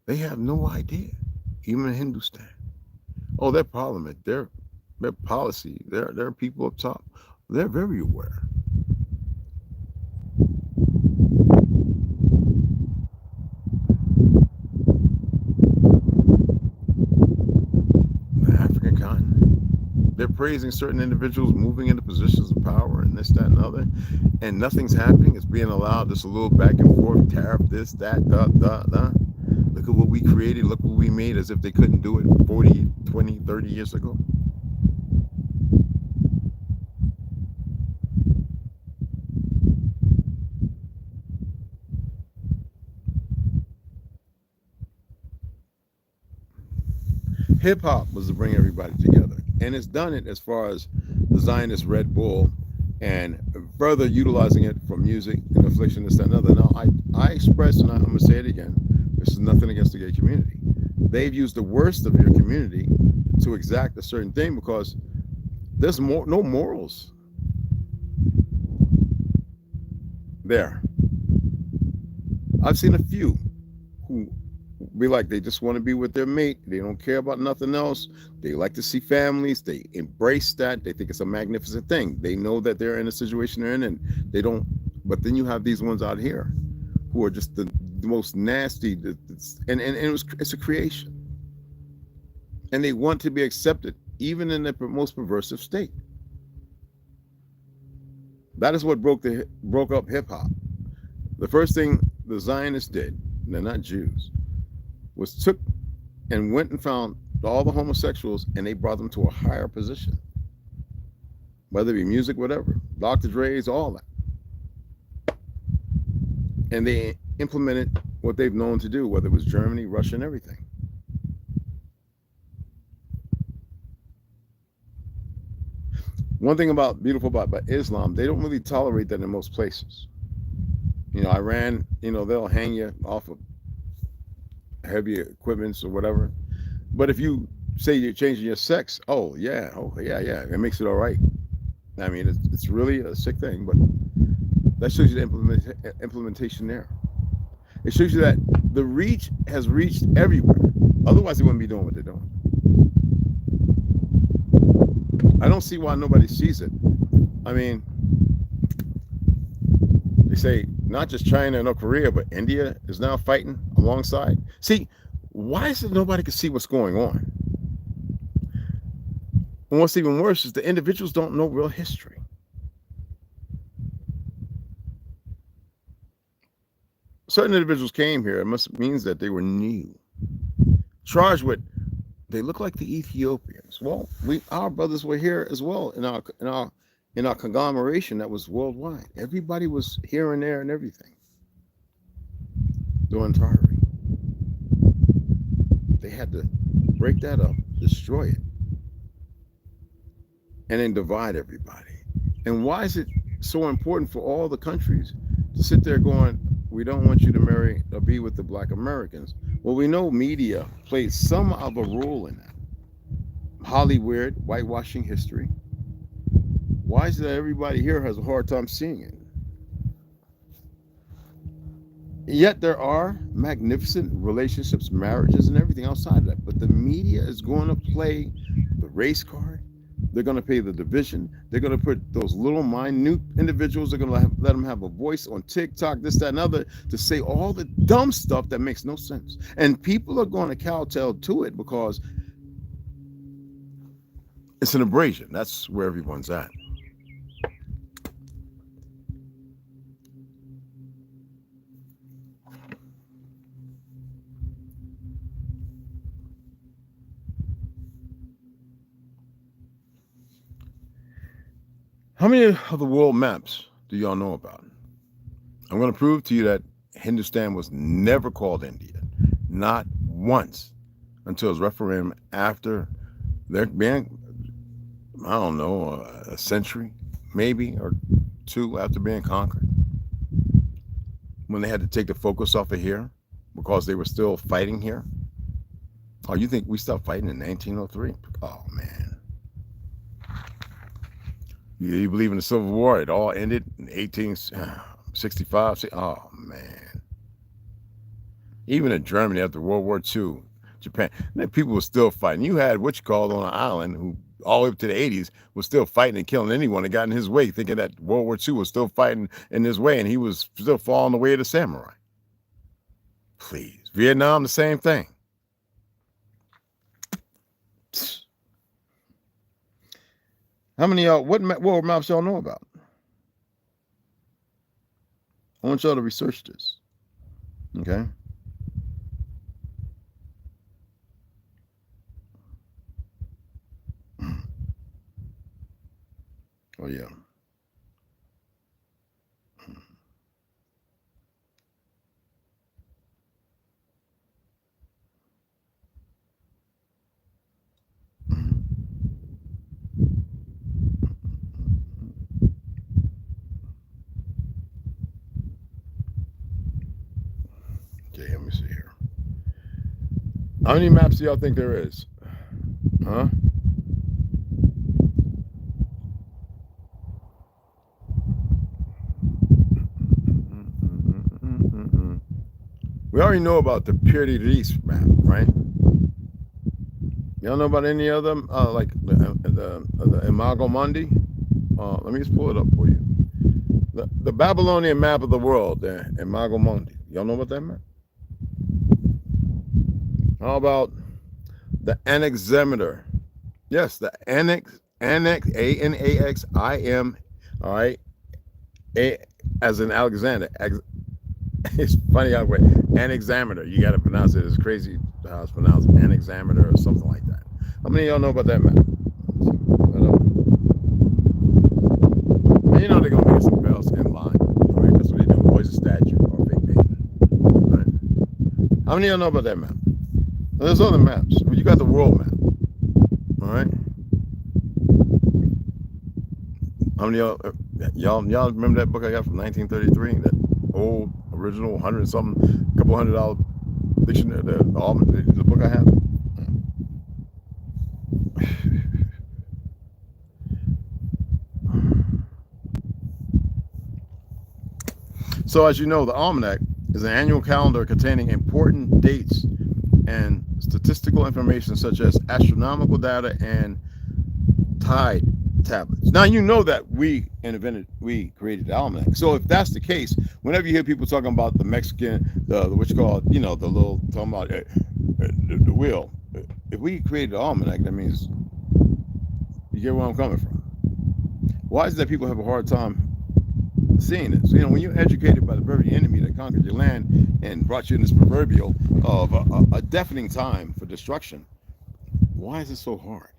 They have no idea, even Hindustan. Oh, their parliament, their policy, their people up top, they're very aware. The African continent, they're praising certain individuals moving into positions of power and this, that, and other, and nothing's happening. It's being allowed just a little back and forth, tariff, this, that, da. Look at what we created, look what we made, as if they couldn't do it 40, 20, 30 years ago. Hip hop was to bring everybody together, and it's done it as far as the Zionist Red Bull and further utilizing it for music and affliction, this, that, and other. Now, I express, and I'm going to say it again, this is nothing against the gay community. They've used the worst of your community to exact a certain thing because there's no morals there. I've seen a few who be like, they just want to be with their mate. They don't care about nothing else. They like to see families. They embrace that. They think it's a magnificent thing. They know that they're in a situation they're in, and they don't. But then you have these ones out here who are just the most nasty. And it's a creation, and they want to be accepted, even in the most perversive state. That is what broke up hip hop. The first thing the Zionists did, and they're not Jews, was took and went and found all the homosexuals, and they brought them to a higher position, whether it be music, whatever, Dr. Dre's, all that. And they implemented what they've known to do, whether it was Germany, Russia, and everything. One thing beautiful about Islam, they don't really tolerate that in most places. You know, Iran, you know, they'll hang you off of heavy equipments or whatever. But if you say you're changing your sex, oh yeah, it makes it all right. I mean, it's really a sick thing, but that shows you the implementation there. It shows you that the reach has reached everywhere. Otherwise, they wouldn't be doing what they're doing. I don't see why nobody sees it. I mean, they say not just China and North Korea, but India is now fighting alongside. See, why is it nobody can see what's going on? And what's even worse is the individuals don't know real history. Certain individuals came here. It means that they were new, charged with. They look like the Ethiopians. Well, our brothers were here as well in our conglomeration that was worldwide. Everybody was here and there and everything during Tartary. They had to break that up, destroy it, and then divide everybody. And why is it so important for all the countries to sit there going, we don't want you to marry or be with the Black Americans? Well, we know media plays some of a role in that. Hollywood, whitewashing history. Why is it that everybody here has a hard time seeing it? Yet there are magnificent relationships, marriages, and everything outside of that. But the media is going to play the race card. They're going to play the division. They're going to put those little minute individuals. They're going to let them have a voice on TikTok, this, that, and other, to say all the dumb stuff that makes no sense. And people are going to kowtow to it because it's an abrasion. That's where everyone's at. How many of the world maps do y'all know about? I'm going to prove to you that Hindustan was never called India, not once, until its referendum after there being, I don't know, a century, maybe, or two after being conquered. When they had to take the focus off of here because they were still fighting here. Oh, you think we stopped fighting in 1903? Oh, man. You believe in the Civil War? It all ended in 1865. Oh, man. Even in Germany after World War II, Japan, people were still fighting. You had what you called on an island who all the way up to the 80s was still fighting and killing anyone that got in his way, thinking that World War II was still fighting in his way and he was still following the way of the samurai. Please. Vietnam, the same thing. How many of y'all, what world maps y'all know about? I want y'all to research this. Okay? Oh, yeah. Okay, let me see here. How many maps do y'all think there is? Huh? We already know about the Piri-Reis map, right? Y'all know about any of them? Like the Imago Mundi? Let me just pull it up for you. The Babylonian map of the world, the Imago Mundi. Y'all know about that map? How about the Anaximeter? Yes, the A-N-A-X-I-M, all right? As in Alexander. It's funny how Anaximeter. You got to pronounce it. It's crazy how it's pronounced, Anaximeter or something like that. How many of y'all know about that map? You know they're going to get some bells in line, right? That's what they do. Always a statue or a fake painting, right? How many of y'all know about that map? There's other maps. You got the world map, all right? How many of y'all remember that book I got from 1933? That old original $100-something, couple $100 dictionary, the book I have. So as you know, the almanac is an annual calendar containing important dates and statistical information such as astronomical data and tide tablets. Now you know that we created the almanac. So if that's the case, whenever you hear people talking about the Mexican, the what you call, you know, the little talking about the wheel. If we created the almanac, that means you get where I'm coming from. Why is it that people have a hard time seeing this? You know, when you're educated by the very enemy that conquered your land and brought you in this proverbial of a deafening time for destruction, why is it so hard?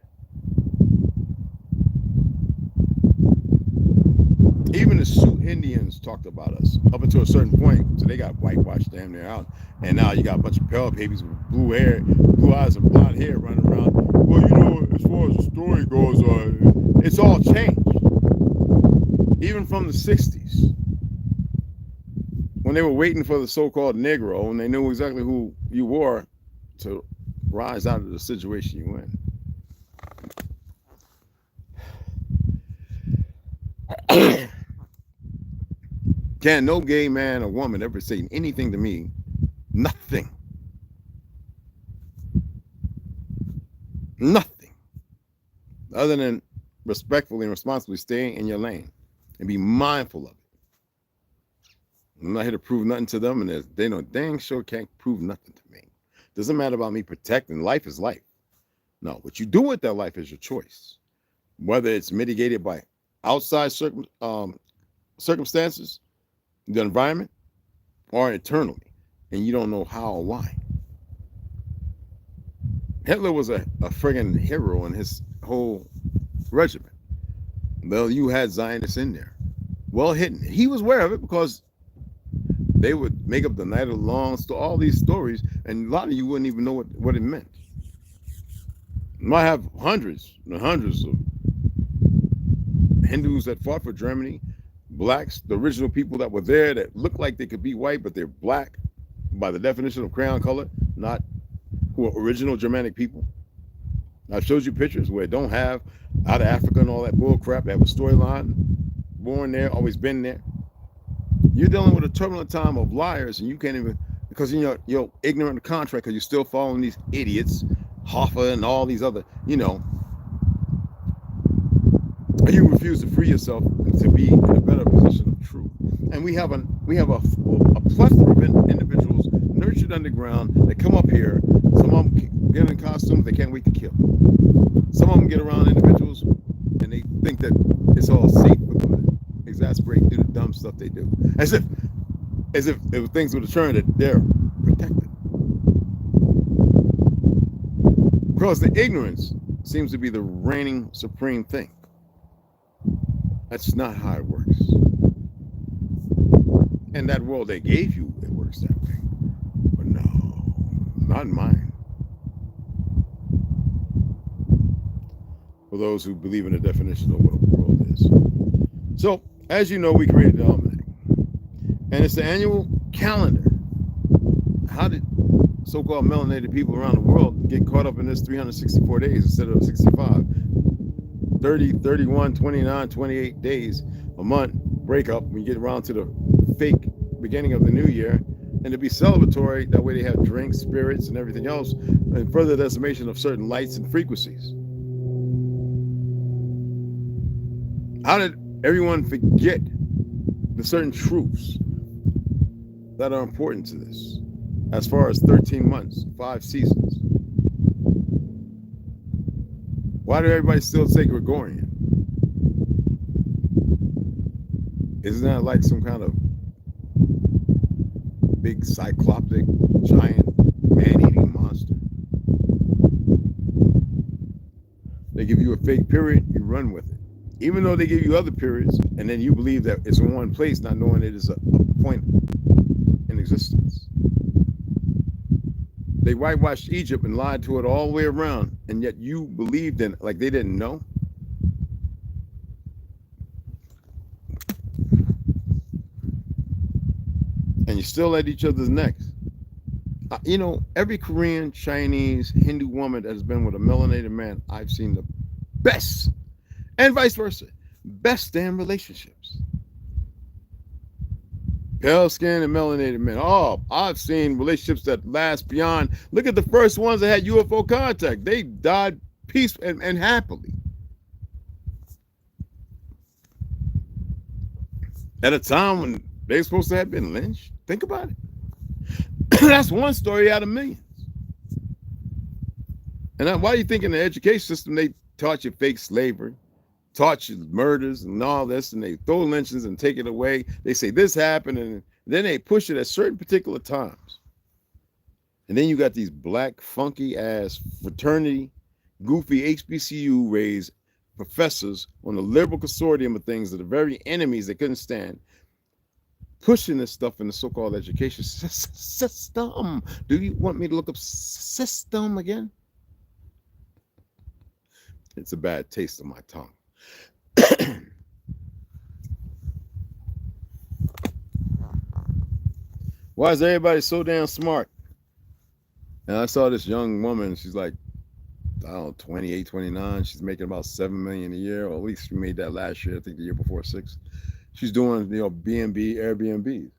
Even the Sioux Indians talked about us up until a certain point, so they got whitewashed damn near out. And now you got a bunch of pale babies with blue hair, blue eyes, and blonde hair running around. Well, you know, as far as the story goes, it's all changed. Even from the 60s, when they were waiting for the so-called Negro, and they knew exactly who you were to rise out of the situation you in. Can no gay man or woman ever say anything to me? Nothing. Nothing. Other than respectfully and responsibly staying in your lane and be mindful of it. I'm not here to prove nothing to them, and they know dang sure can't prove nothing to me. Doesn't matter about me protecting. Life is life. No, what you do with that life is your choice. Whether it's mitigated by outside circumstances, the environment, or internally, and you don't know how or why. Hitler was a friggin' hero in his whole regiment. Well, you had Zionists in there. Well hidden. He was aware of it because they would make up the night of the long, all these stories, and a lot of you wouldn't even know what it meant. You might have hundreds and hundreds of Hindus that fought for Germany, blacks, the original people that were there that look like they could be white, but they're black by the definition of crayon color, not who are original Germanic people. I've showed you pictures where it don't have out of Africa and all that bull crap. They have a storyline, born there, always been there. You're dealing with a turbulent time of liars, and you can't even, because you're ignorant of contract, because you're still following these idiots, Hoffa and all these other, you refuse to free yourself to be in a better position of truth. And we have a plethora of individuals nurtured underground that come up here. Some of them get in costumes they can't wait to kill. Some of them get around individuals and they think that it's all safe for them to exasperate, do the dumb stuff they do, as if things would turn that they're protected. Because the ignorance seems to be the reigning supreme thing. That's not how it works. In that world they gave you, it works that way. But no, not in mine. For those who believe in the definition of what a world is. So, as you know, we created the almanac. And it's the annual calendar. How did so-called melanated people around the world get caught up in this 364 days instead of 65? 30, 31, 29, 28 days a month breakup when you get around to the fake beginning of the new year, and to be celebratory, that way they have drinks, spirits, and everything else, and further decimation of certain lights and frequencies. How did everyone forget the certain truths that are important to this, as far as 13 months, 5 seasons? Why do everybody still say Gregorian? Isn't that like some kind of big cyclopic, giant, man-eating monster? They give you a fake period, you run with it. Even though they give you other periods, and then you believe that it's in one place, not knowing it is a point in existence. They whitewashed Egypt and lied to it all the way around, and yet you believed in it like they didn't know. And you're still at each other's necks. Every Korean, Chinese, Hindu woman that has been with a melanated man, I've seen the best, and vice versa, best damn relationships. Pale skin and melanated men. Oh, I've seen relationships that last beyond. Look at the first ones that had UFO contact. They died peacefully and happily. At a time when they're supposed to have been lynched. Think about it. That's one story out of millions. And why do you think in the education system they taught you fake slavery, taught you murders and all this, and they throw lynchings and take it away? They say this happened, and then they push it at certain particular times. And then you got these black, funky ass fraternity, goofy HBCU raised professors on the liberal consortium of things that are very enemies they couldn't stand, pushing this stuff in the so-called education system. Do you want me to look up system again? It's a bad taste on my tongue. Why is everybody so damn smart? And I saw this young woman. She's like, I don't know, 28, 29. She's making about $7 million a year, or at least she made that last year. I think the year before 6. She's doing, B&B, Airbnb.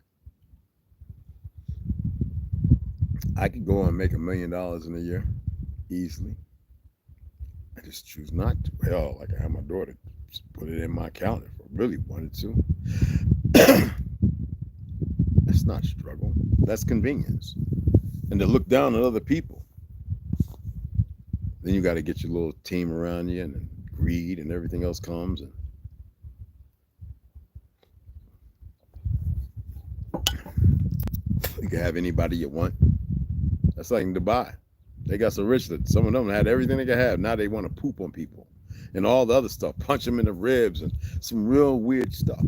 I could go and make $1 million in a year easily. I just choose not to. Hell, like I have my daughter just put it in my account if I really wanted to. That's not struggle. That's convenience. And to look down on other people. Then you got to get your little team around you, and then greed and everything else comes. And you can have anybody you want. That's like in Dubai. They got so rich that some of them had everything they could have. Now they want to poop on people and all the other stuff, punch them in the ribs and some real weird stuff.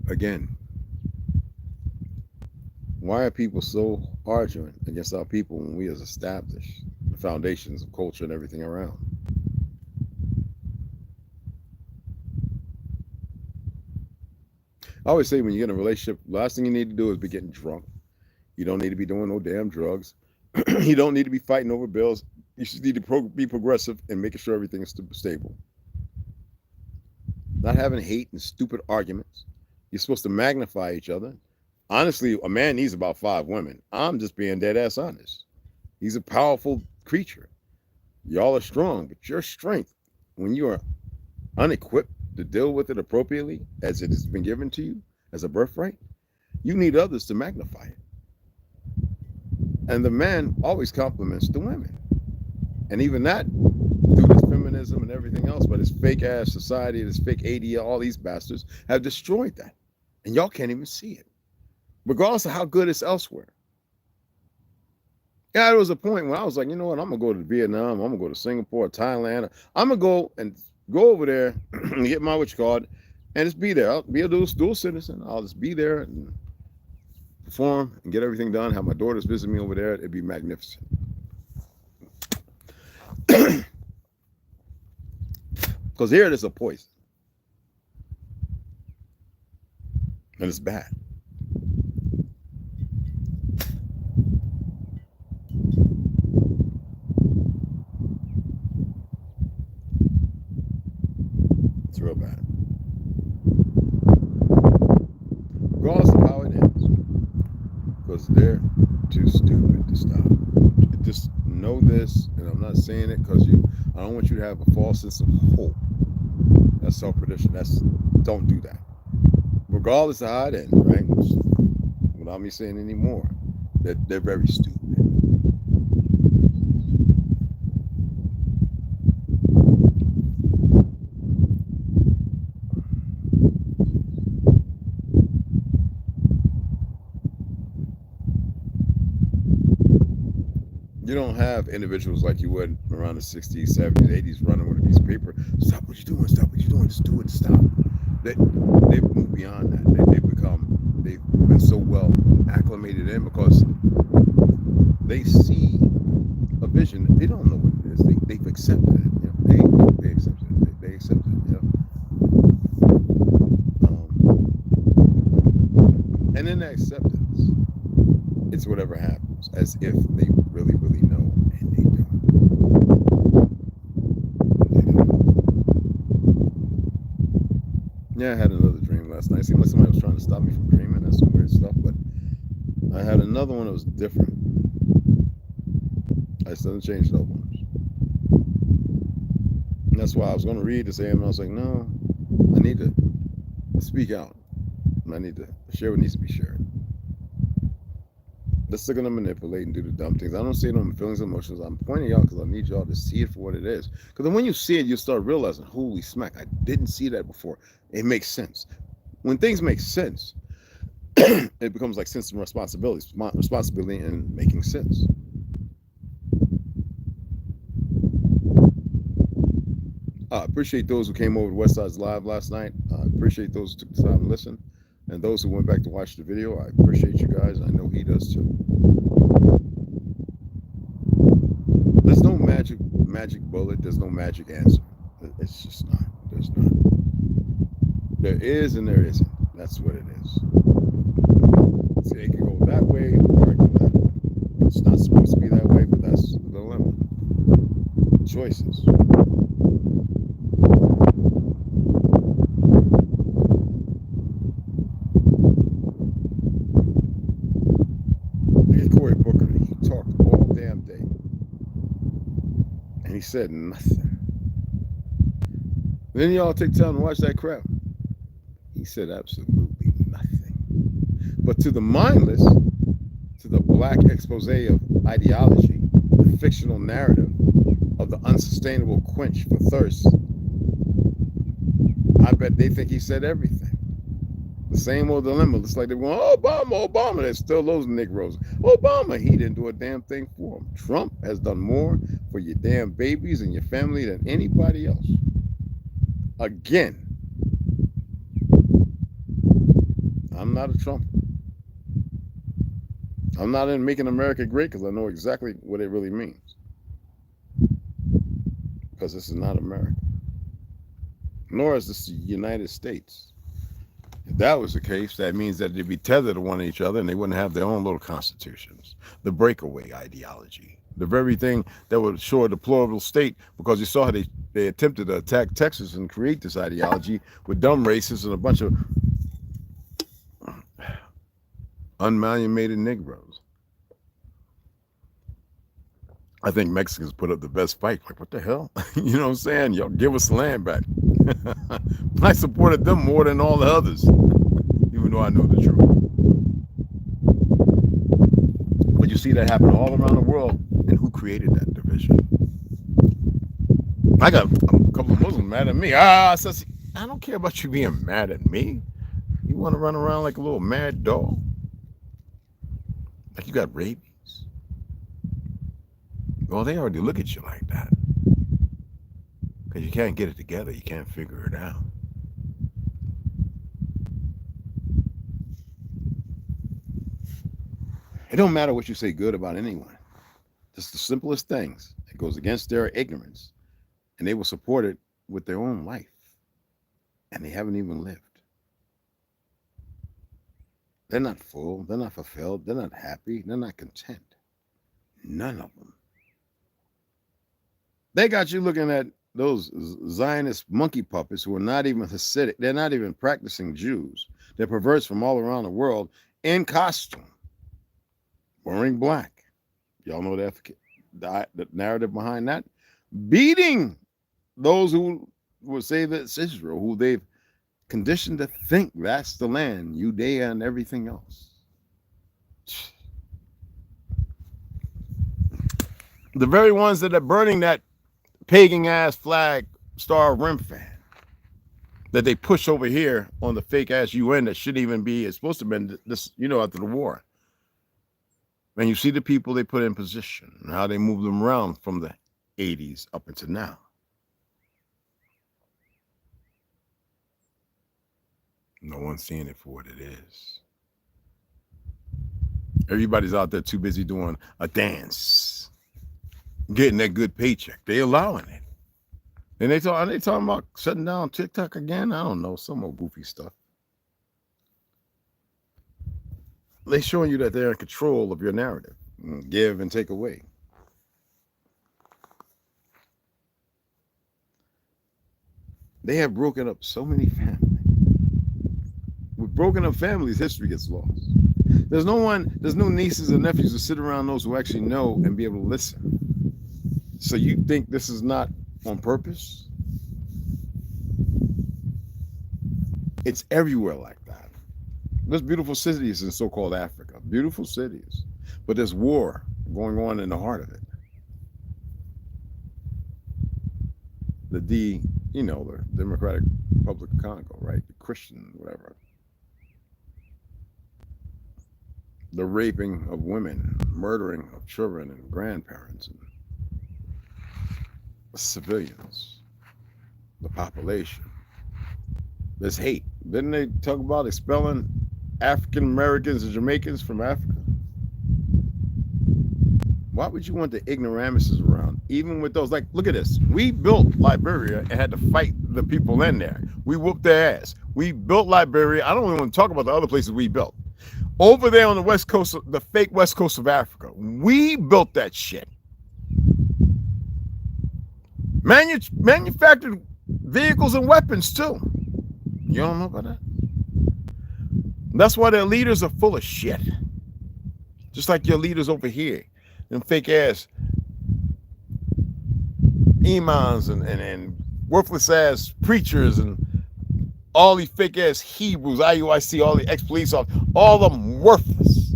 Again, why are people so arguing against our people when we has established the foundations of culture and everything around? I always say when you get in a relationship, the last thing you need to do is be getting drunk. You don't need to be doing no damn drugs. You don't need to be fighting over bills. You just need to be progressive and making sure everything is stable. Not having hate and stupid arguments. You're supposed to magnify each other. Honestly, a man needs about 5 women. I'm just being dead ass honest. He's a powerful creature. Y'all are strong, but your strength, when you are unequipped to deal with it appropriately as it has been given to you as a birthright, you need others to magnify it. And the man always compliments the women. And even that, through this feminism and everything else, but this fake ass society, this fake ADL, all these bastards have destroyed that. And y'all can't even see it, regardless of how good it's elsewhere. Yeah, there was a point when I was like, you know what, I'm going to go to Vietnam, I'm going to go to Singapore, Thailand. I'm going to go over there and get my and just be there. I'll be a dual citizen. I'll just be there and perform and get everything done. Have my daughters visit me over there. It'd be magnificent. Because here it is a poison. And it's bad. It's real bad. Regardless of how it ends. Because they're too stupid to stop. Just know this, and I'm not saying it because I don't want you to have a false sense of hope. That's self-perdition. Don't do that. Regardless of how it ends, right? Without me saying any more, they're very stupid. You don't have individuals like you would around the 60s, 70s, 80s running with a piece of paper. Stop what you're doing. Stop what you're doing. Just do it. Stop. They've moved beyond that. They've been so well acclimated in because they see a vision. They don't know what it is. They've accepted it. You know, they accepted it. They accepted it. You know? And in that acceptance, it's whatever happens, as if they really, really know, and they don't. Yeah, I had another dream last night. It seemed like somebody was trying to stop me from dreaming. That's some weird stuff, but I had another one that was different. I still didn't change those ones. And that's why I was going to read this AM, and I was like, no, I need to speak out. I need to share what needs to be shared. Let's stick to manipulate and do the dumb things. I don't see it on feelings and emotions. I'm pointing out because I need y'all to see it for what it is. Because when you see it, you start realizing, holy smack, I didn't see that before. It makes sense. When things make sense, it becomes like sense and responsibility and making sense. I appreciate those who came over to West Side's Live last night. I appreciate those who took the time to listen. And those who went back to watch the video, I appreciate you guys. I know he does too. Let's magic bullet. There's no magic answer. It's just not. There's not. There is and there isn't. That's what it is. So it can go that way or it can go that way. It's not supposed to be that way, but that's the dilemma. Choices. Look at Cory Booker. He talked all damn day. And he said nothing. Then y'all take time to watch that crap. He said absolutely nothing. But to the mindless, to the black expose of ideology, the fictional narrative of the unsustainable quench for thirst, I bet they think he said everything. The same old dilemma. It's like they're going, oh, Obama. There's still those Negroes. Obama, he didn't do a damn thing for them. Trump has done more for your damn babies and your family than anybody else. Again, I'm not a Trump. I'm not in making America great because I know exactly what it really means. Because this is not America. Nor is this the United States. If that was the case, that means that they'd be tethered to one each other and they wouldn't have their own little constitutions. The breakaway ideology. The very thing that would show a deplorable state, because you saw how they attempted to attack Texas and create this ideology with dumb racists and a bunch of unmallumated Negroes. I think Mexicans put up the best fight. Like, what the hell? You know what I'm saying? Y'all give us the land back. I supported them more than all the others, even though I know the truth. But you see that happen all around the world. And who created that division? I got a couple of Muslims mad at me. I don't care about you being mad at me. You want to run around like a little mad dog? Like you got rabies? Well, they already look at you like that. Because you can't get it together. You can't figure it out. It don't matter what you say good about anyone. Just the simplest things. It goes against their ignorance. And they will support it with their own life. And they haven't even lived. They're not full. They're not fulfilled. They're not happy. They're not content. None of them. They got you looking at those Zionist monkey puppets who are not even Hasidic. They're not even practicing Jews. They're perverts from all around the world in costume, wearing black. Y'all know the narrative behind that? Beating those who will say that it's Israel, who they've conditioned to think that's the land, Judea and everything else. The very ones that are burning that pagan ass flag, Star of Remphan, that they push over here on the fake ass UN that shouldn't even be, it's supposed to have been this, you know, after the war. And you see the people they put in position and how they move them around from the 80s up until now. No one's seeing it for what it is. Everybody's out there too busy doing a dance, getting that good paycheck. They allowing it. And are they talking about shutting down TikTok again? I don't know, some more goofy stuff. They're showing you that they're in control of your narrative. Give and take away. They have broken up so many families. With broken up families, history gets lost. There's no nieces and nephews to sit around those who actually know and be able to listen. So you think this is not on purpose? It's everywhere like that. There's beautiful cities in so-called Africa, beautiful cities, but there's war going on in the heart of it. The Democratic Republic of Congo, right? The Christian, whatever. The raping of women, murdering of children and grandparents and civilians, the population. There's hate. Didn't they talk about expelling African Americans and Jamaicans from Africa? Why would you want the ignoramuses around? Even with those, like, look at this. We built Liberia and had to fight the people in there. We whooped their ass. We built Liberia. I don't even want to talk about the other places we built. Over there on the west coast, the fake west coast of Africa, we built that shit. Manufactured vehicles and weapons too. You don't know about that? That's why their leaders are full of shit. Just like your leaders over here. Them fake ass imams and worthless ass preachers and all these fake ass Hebrews, IUIC, all the ex-police officers, all of them worthless.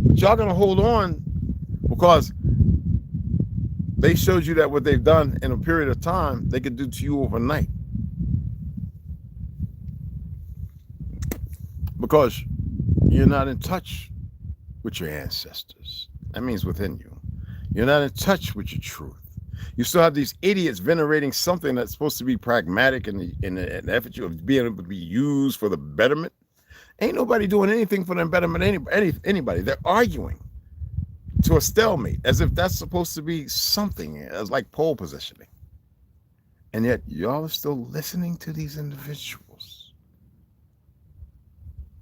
But y'all gonna hold on because they showed you that what they've done in a period of time, they could do to you overnight. Because you're not in touch with your ancestors. That means within you. You're not in touch with your truth. You still have these idiots venerating something that's supposed to be pragmatic in the effort of being able to be used for the betterment. Ain't nobody doing anything for the betterment anybody. They're arguing to a stalemate as if that's supposed to be something as like pole positioning. And yet y'all are still listening to these individuals.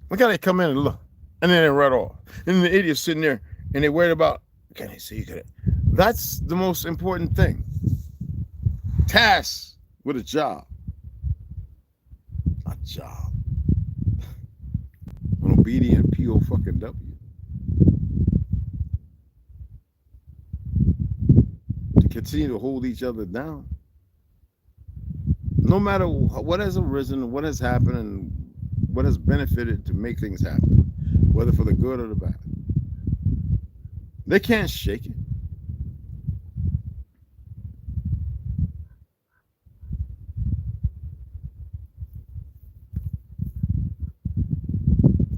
Look how they come in and look, and then they run off. And then the idiot's sitting there and they're worried about, can I see? That's the most important thing. Tasked with a job. A job. An obedient PO-fucking-W. To continue to hold each other down. No matter what has arisen, what has happened, and what has benefited to make things happen, whether for the good or the bad. They can't shake it.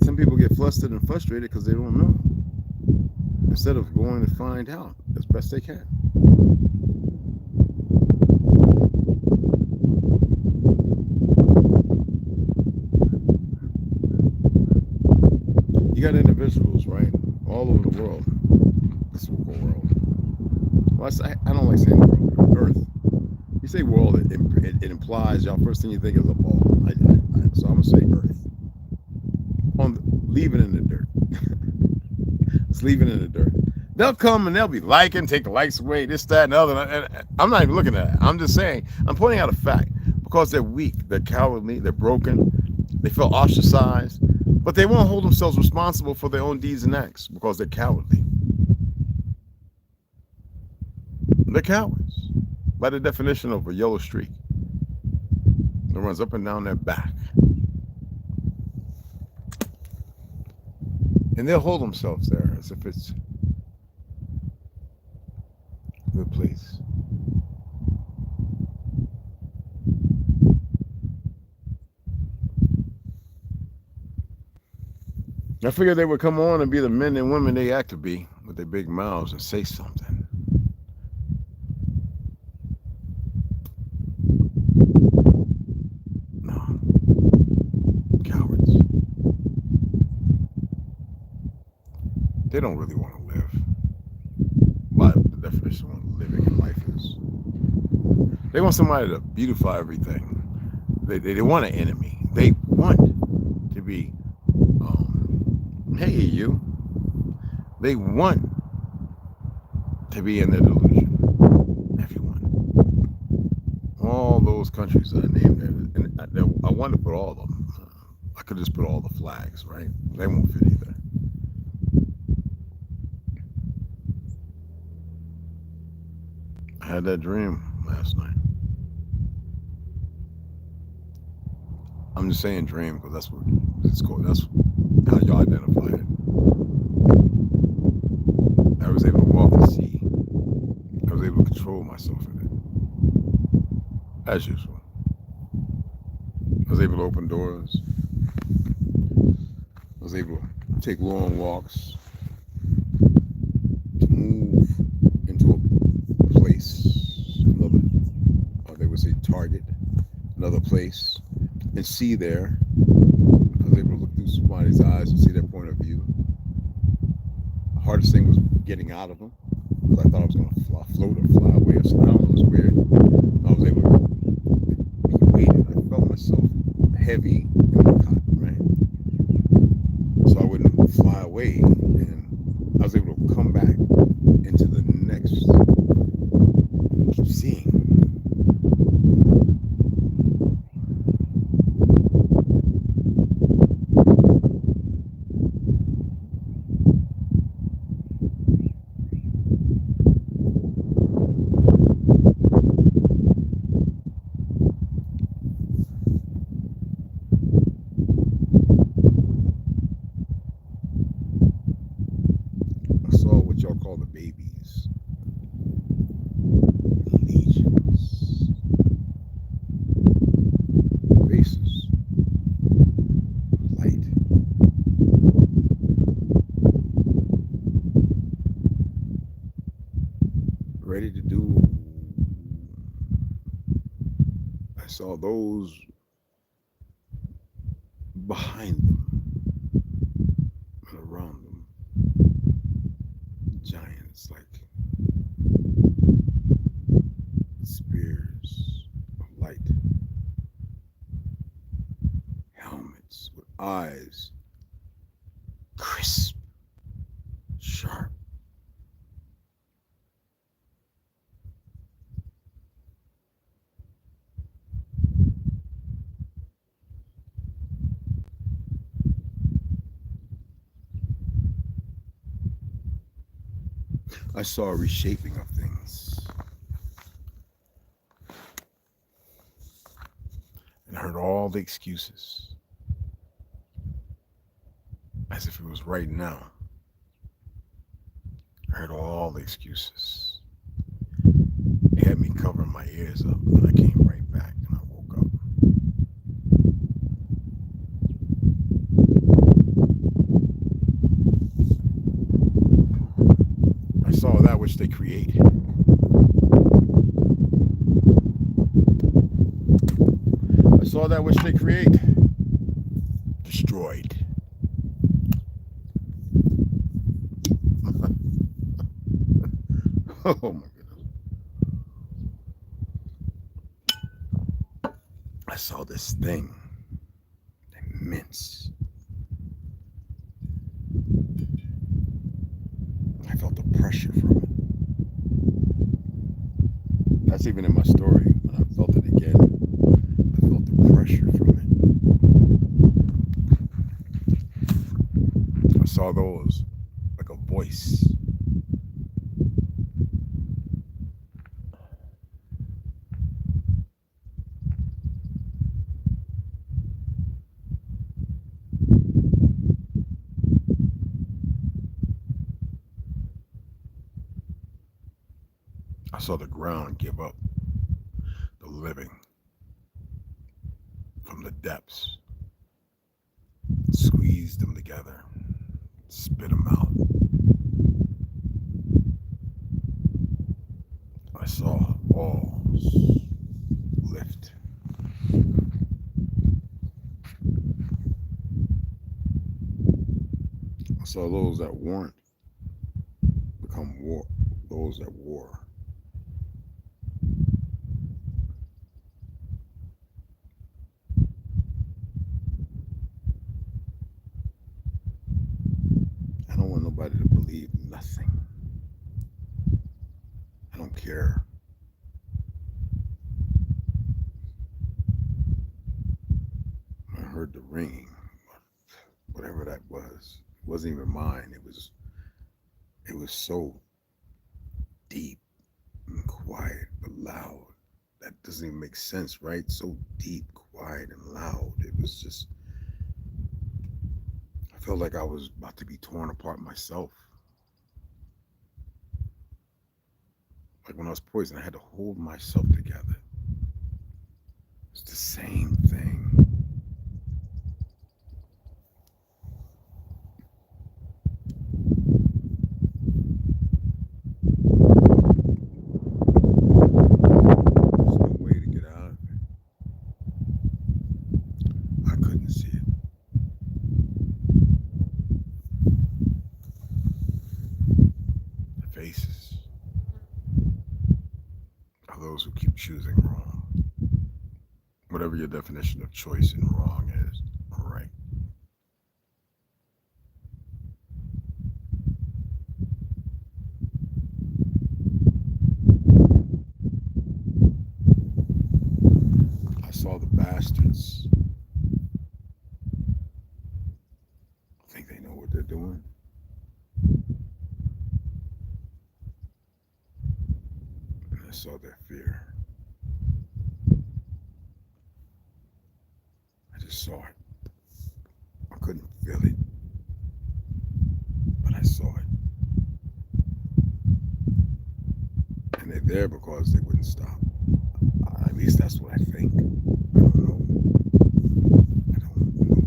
Some people get flustered and frustrated because they don't know. Instead of going to find out as best they can. You got individuals, right, all over the world. This world. Well, I don't like saying world. Earth. You say world, it implies y'all first thing you think is a ball. So I'm gonna say Earth. Leave it in the dirt. Let's leave it in the dirt. They'll come and they'll be liking, take the likes away, this, that, and the other. And I'm not even looking at it. I'm just saying, I'm pointing out a fact because they're weak, they're cowardly, they're broken, they feel ostracized, but they won't hold themselves responsible for their own deeds and acts because they're cowardly. They're cowards by the definition of a yellow streak that runs up and down their back. And they'll hold themselves there as if it's a good place. I figured they would come on and be the men and women they act to be with their big mouths and say something. No. Cowards. They don't really want to live by the definition of what living in life is. They want somebody to beautify everything. They want an enemy. They want to be hey, you. They want to be in their delusion. Everyone. All those countries that I named there, and I want to put all of them. I could just put all the flags, right? They won't fit either. I had that dream last night. I'm just saying dream because that's what it's called. That's how you identify it. I was able to walk and see. I was able to control myself in it. As usual. I was able to open doors. I was able to take long walks. To move into a place. Another, or they would say target. Another place. And see there. I was able to look through somebody's eyes and see their point of view. The hardest thing getting out of them. I thought I was going to float or fly away or something. I don't know, it was weird. I was able to be weighted. I felt myself heavy in the cot, right? So I wouldn't fly away, and I was able to come back into the next. Keep seeing. Y'all call the babies legions, faces, light, ready to do. I saw those behind them and around them. Giants like spears of light, helmets with eyes crisp, sharp. I saw a reshaping of things and heard all the excuses as if it was right now. I heard all the excuses. It had me covering my ears up, and I came right back and I woke up. I saw that which they create. I saw that which they create destroyed. Oh my goodness. I saw this thing, immense. I felt the pressure from it. That's even in my story. When I felt it again, I felt the pressure from it. I saw those like a voice. I saw the ground give up the living from the depths, squeeze them together, spit them out. I saw walls lift. I saw those that weren't become those that wore. I don't want nobody to believe nothing. I don't care. I heard the ringing, whatever that was. It wasn't even mine. It was so deep and quiet but loud. That doesn't even make sense, right? So deep, quiet, and loud. It was just, I felt like I was about to be torn apart myself. Like when I was poisoned, I had to hold myself together. It's the same thing. There's no way to get out of it. I couldn't see it. faces are those who keep choosing wrong. Whatever your definition of choice and wrong is, or right. I saw the bastards. I think they know what they're doing. And I saw their fear. I just saw it. I couldn't feel it, but I saw it. And they're there because they wouldn't stop. At least that's what I think. I don't know. I don't know.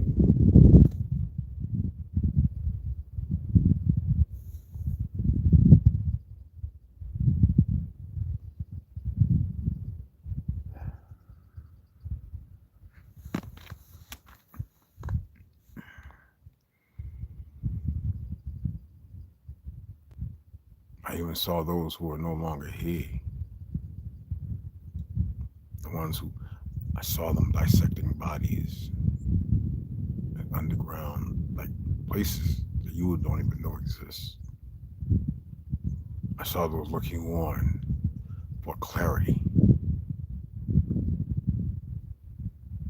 I even saw those who are no longer here. The ones who, I saw them dissecting bodies in underground, like places that you don't even know exist. I saw those looking on for clarity.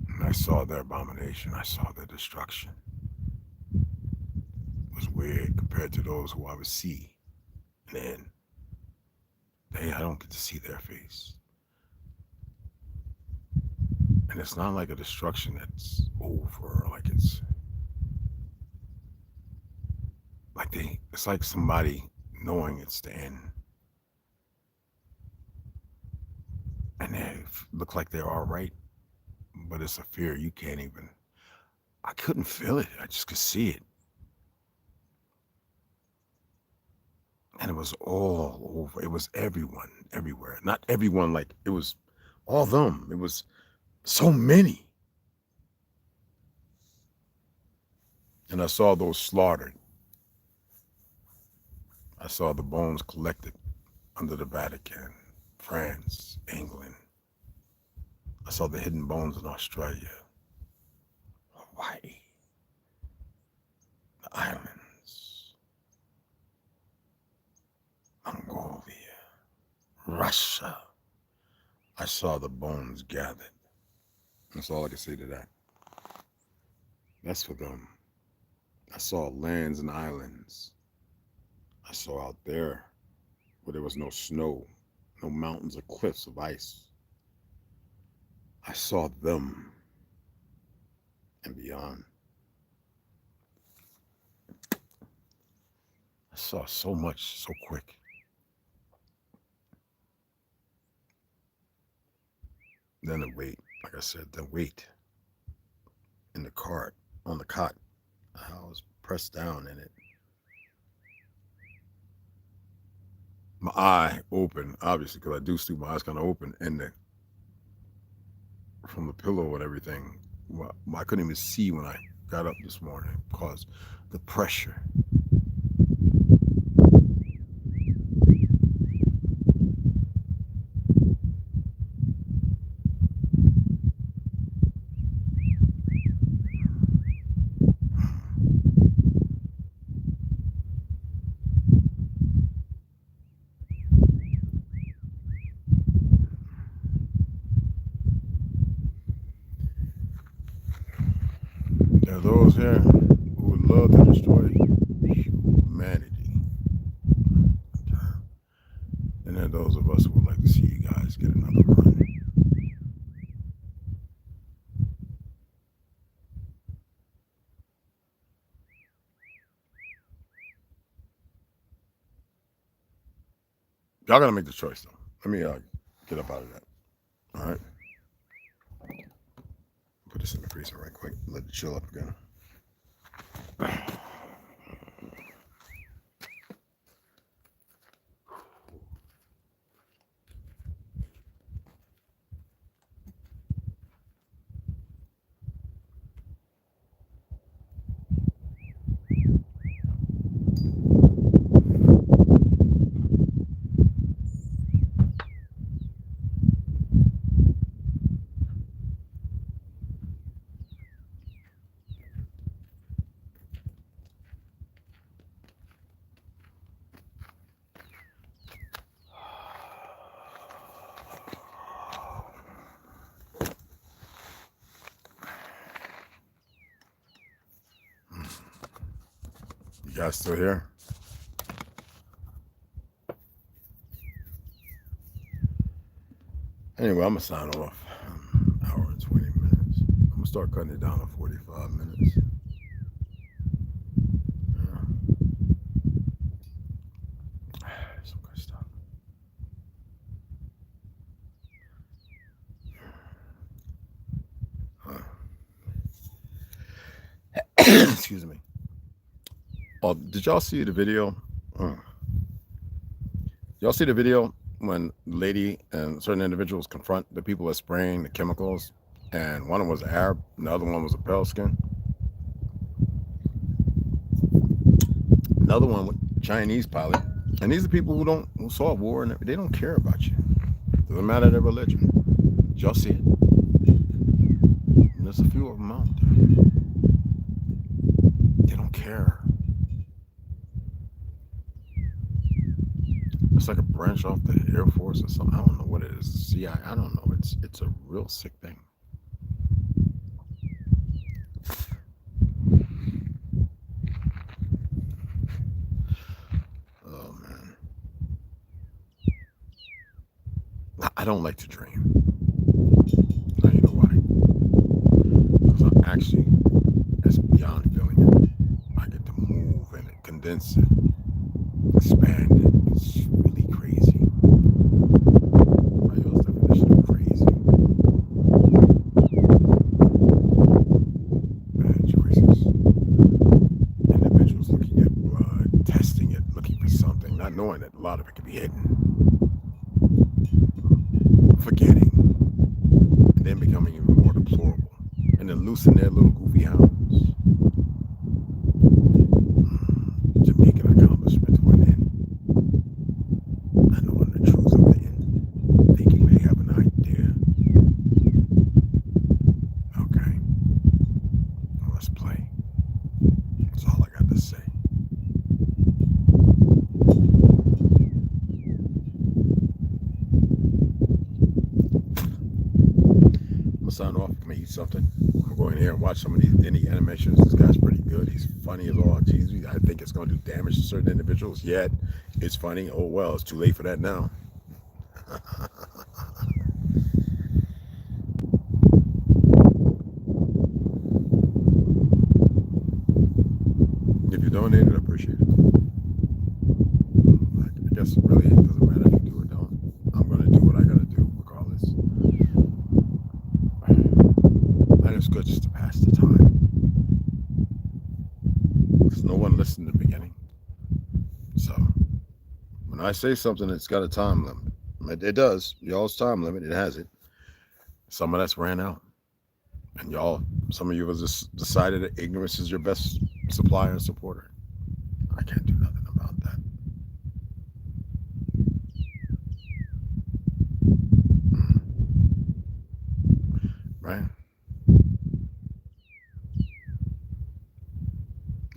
And I saw their abomination. I saw their destruction. It was weird compared to those who I would see. And then I don't get to see their face. And it's not like a destruction that's over, like it's like somebody knowing it's the end. And they look like they're all right, but it's a fear you can't even, I couldn't feel it, I just could see it. And it was all over, it was everyone, everywhere. Not everyone, like it was all them, it was so many. And I saw those slaughtered. I saw the bones collected under the Vatican, France, England. I saw the hidden bones in Australia, Hawaii, the islands, Mongolia, Russia. I saw the bones gathered. That's all I can say to that. That's for them. I saw lands and islands. I saw out there where there was no snow, no mountains or cliffs of ice. I saw them and beyond. I saw so much so quick. Then the weight, like I said, the weight in the cart, on the cot, I was pressed down in it. My eye open, obviously, because I do sleep, my eyes kind of open, and from the pillow and everything, well, I couldn't even see when I got up this morning because the pressure. There are those here who would love to destroy humanity. And there are those of us who would like to see you guys get another run. Y'all gotta make the choice though. Let me get up out of that. All right. Put this in the freezer right quick. Let it chill up again. guys still here? Anyway, I'm gonna sign off. Hour and 20 minutes. I'm gonna start cutting it down to 45 minutes. Yeah. Some good stuff. Excuse me. Oh, did y'all see the video? Y'all see the video when the lady and certain individuals confront the people that spraying the chemicals, and one of them was Arab, and the other one was a pale skin. Another one with Chinese pilot, and these are people who saw war and they don't care about you. Doesn't matter their religion. Did y'all see it? And there's a few of them out there. They don't care. It's like a branch off the Air Force or something. I don't know what it is. CIA. I don't know. It's a real sick thing. Oh man. I don't like to dream. Now you know why. Because I actually, it's beyond feeling it. I get to move in it, condense it, expand it. It's really crazy. By y'all's definition of crazy. Bad choices. Individuals looking at blood, testing it, looking for something, not knowing that a lot of it could be hidden. Forgetting. And then becoming even more deplorable. And then loosing their little goofy hounds. To make an accomplishment to an end. Sign off. I'm gonna eat something. I'm gonna go in here and watch some of these indie animations. This guy's pretty good. He's funny as all cheesy. I think it's gonna do damage to certain individuals. Yet it's funny. Oh well, it's too late for that now. If you donated, I appreciate it. I guess really it doesn't matter if you do or don't. I'm gonna do what I gotta do regardless. It's good just to pass the time. Because no one listened in the beginning. So when I say something, it's got a time limit. It does. Y'all's time limit, it has it. Some of that's ran out. And y'all, some of you have just decided that ignorance is your best supplier and supporter. I can't do nothing about that. Right?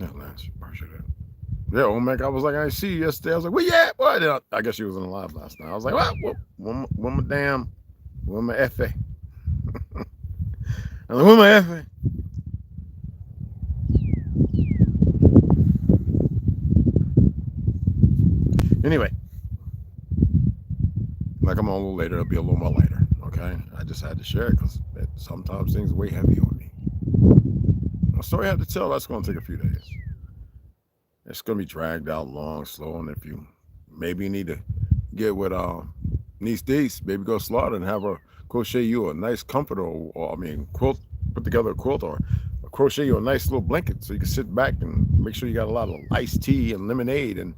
Yeah, Lance, appreciate it. Yeah, Omek, I was like, I see you yesterday. I was like, well, yeah, what? I guess she was in the live last night. I was like, what? Where my F.A.? I was like, where my F.A.? Anyway, like I'm on a little later, it'll be a little more lighter, okay? I just had to share it because sometimes things weigh heavy on me. A story I have to tell, that's going to take a few days. It's going to be dragged out long, slow, and if you maybe need to get with niece Deece, maybe go slaughter and have her crochet you a nice comforter, or quilt, put together a quilt, or crochet you a nice little blanket so you can sit back and make sure you got a lot of iced tea and lemonade and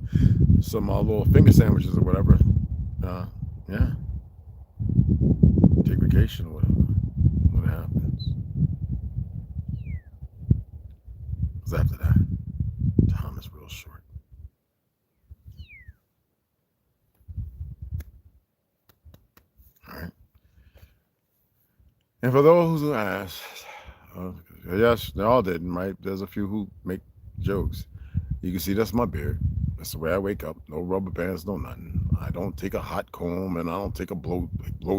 some little finger sandwiches or whatever. Yeah. Take vacation or whatever. What happens? Because after that, time is real short. All right. And for those who ask, yes, they all didn't, right? There's a few who make jokes. You can see that's my beard. That's the way I wake up. No rubber bands, no nothing. I don't take a hot comb and I don't take a blow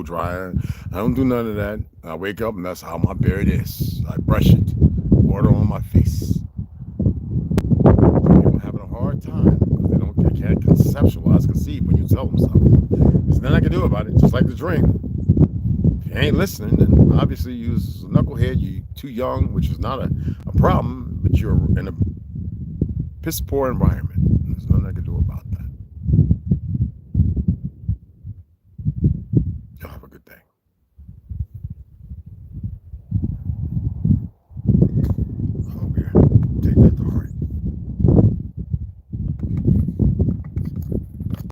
dryer. I don't do none of that. I wake up and that's how my beard is. I brush it. Water on my face. Some people have it conceptualize, conceive when you tell them something. There's nothing I can do about it, just like the drink. If you ain't listening, then obviously you're a knucklehead, you're too young, which is not a problem, but you're in a piss poor environment.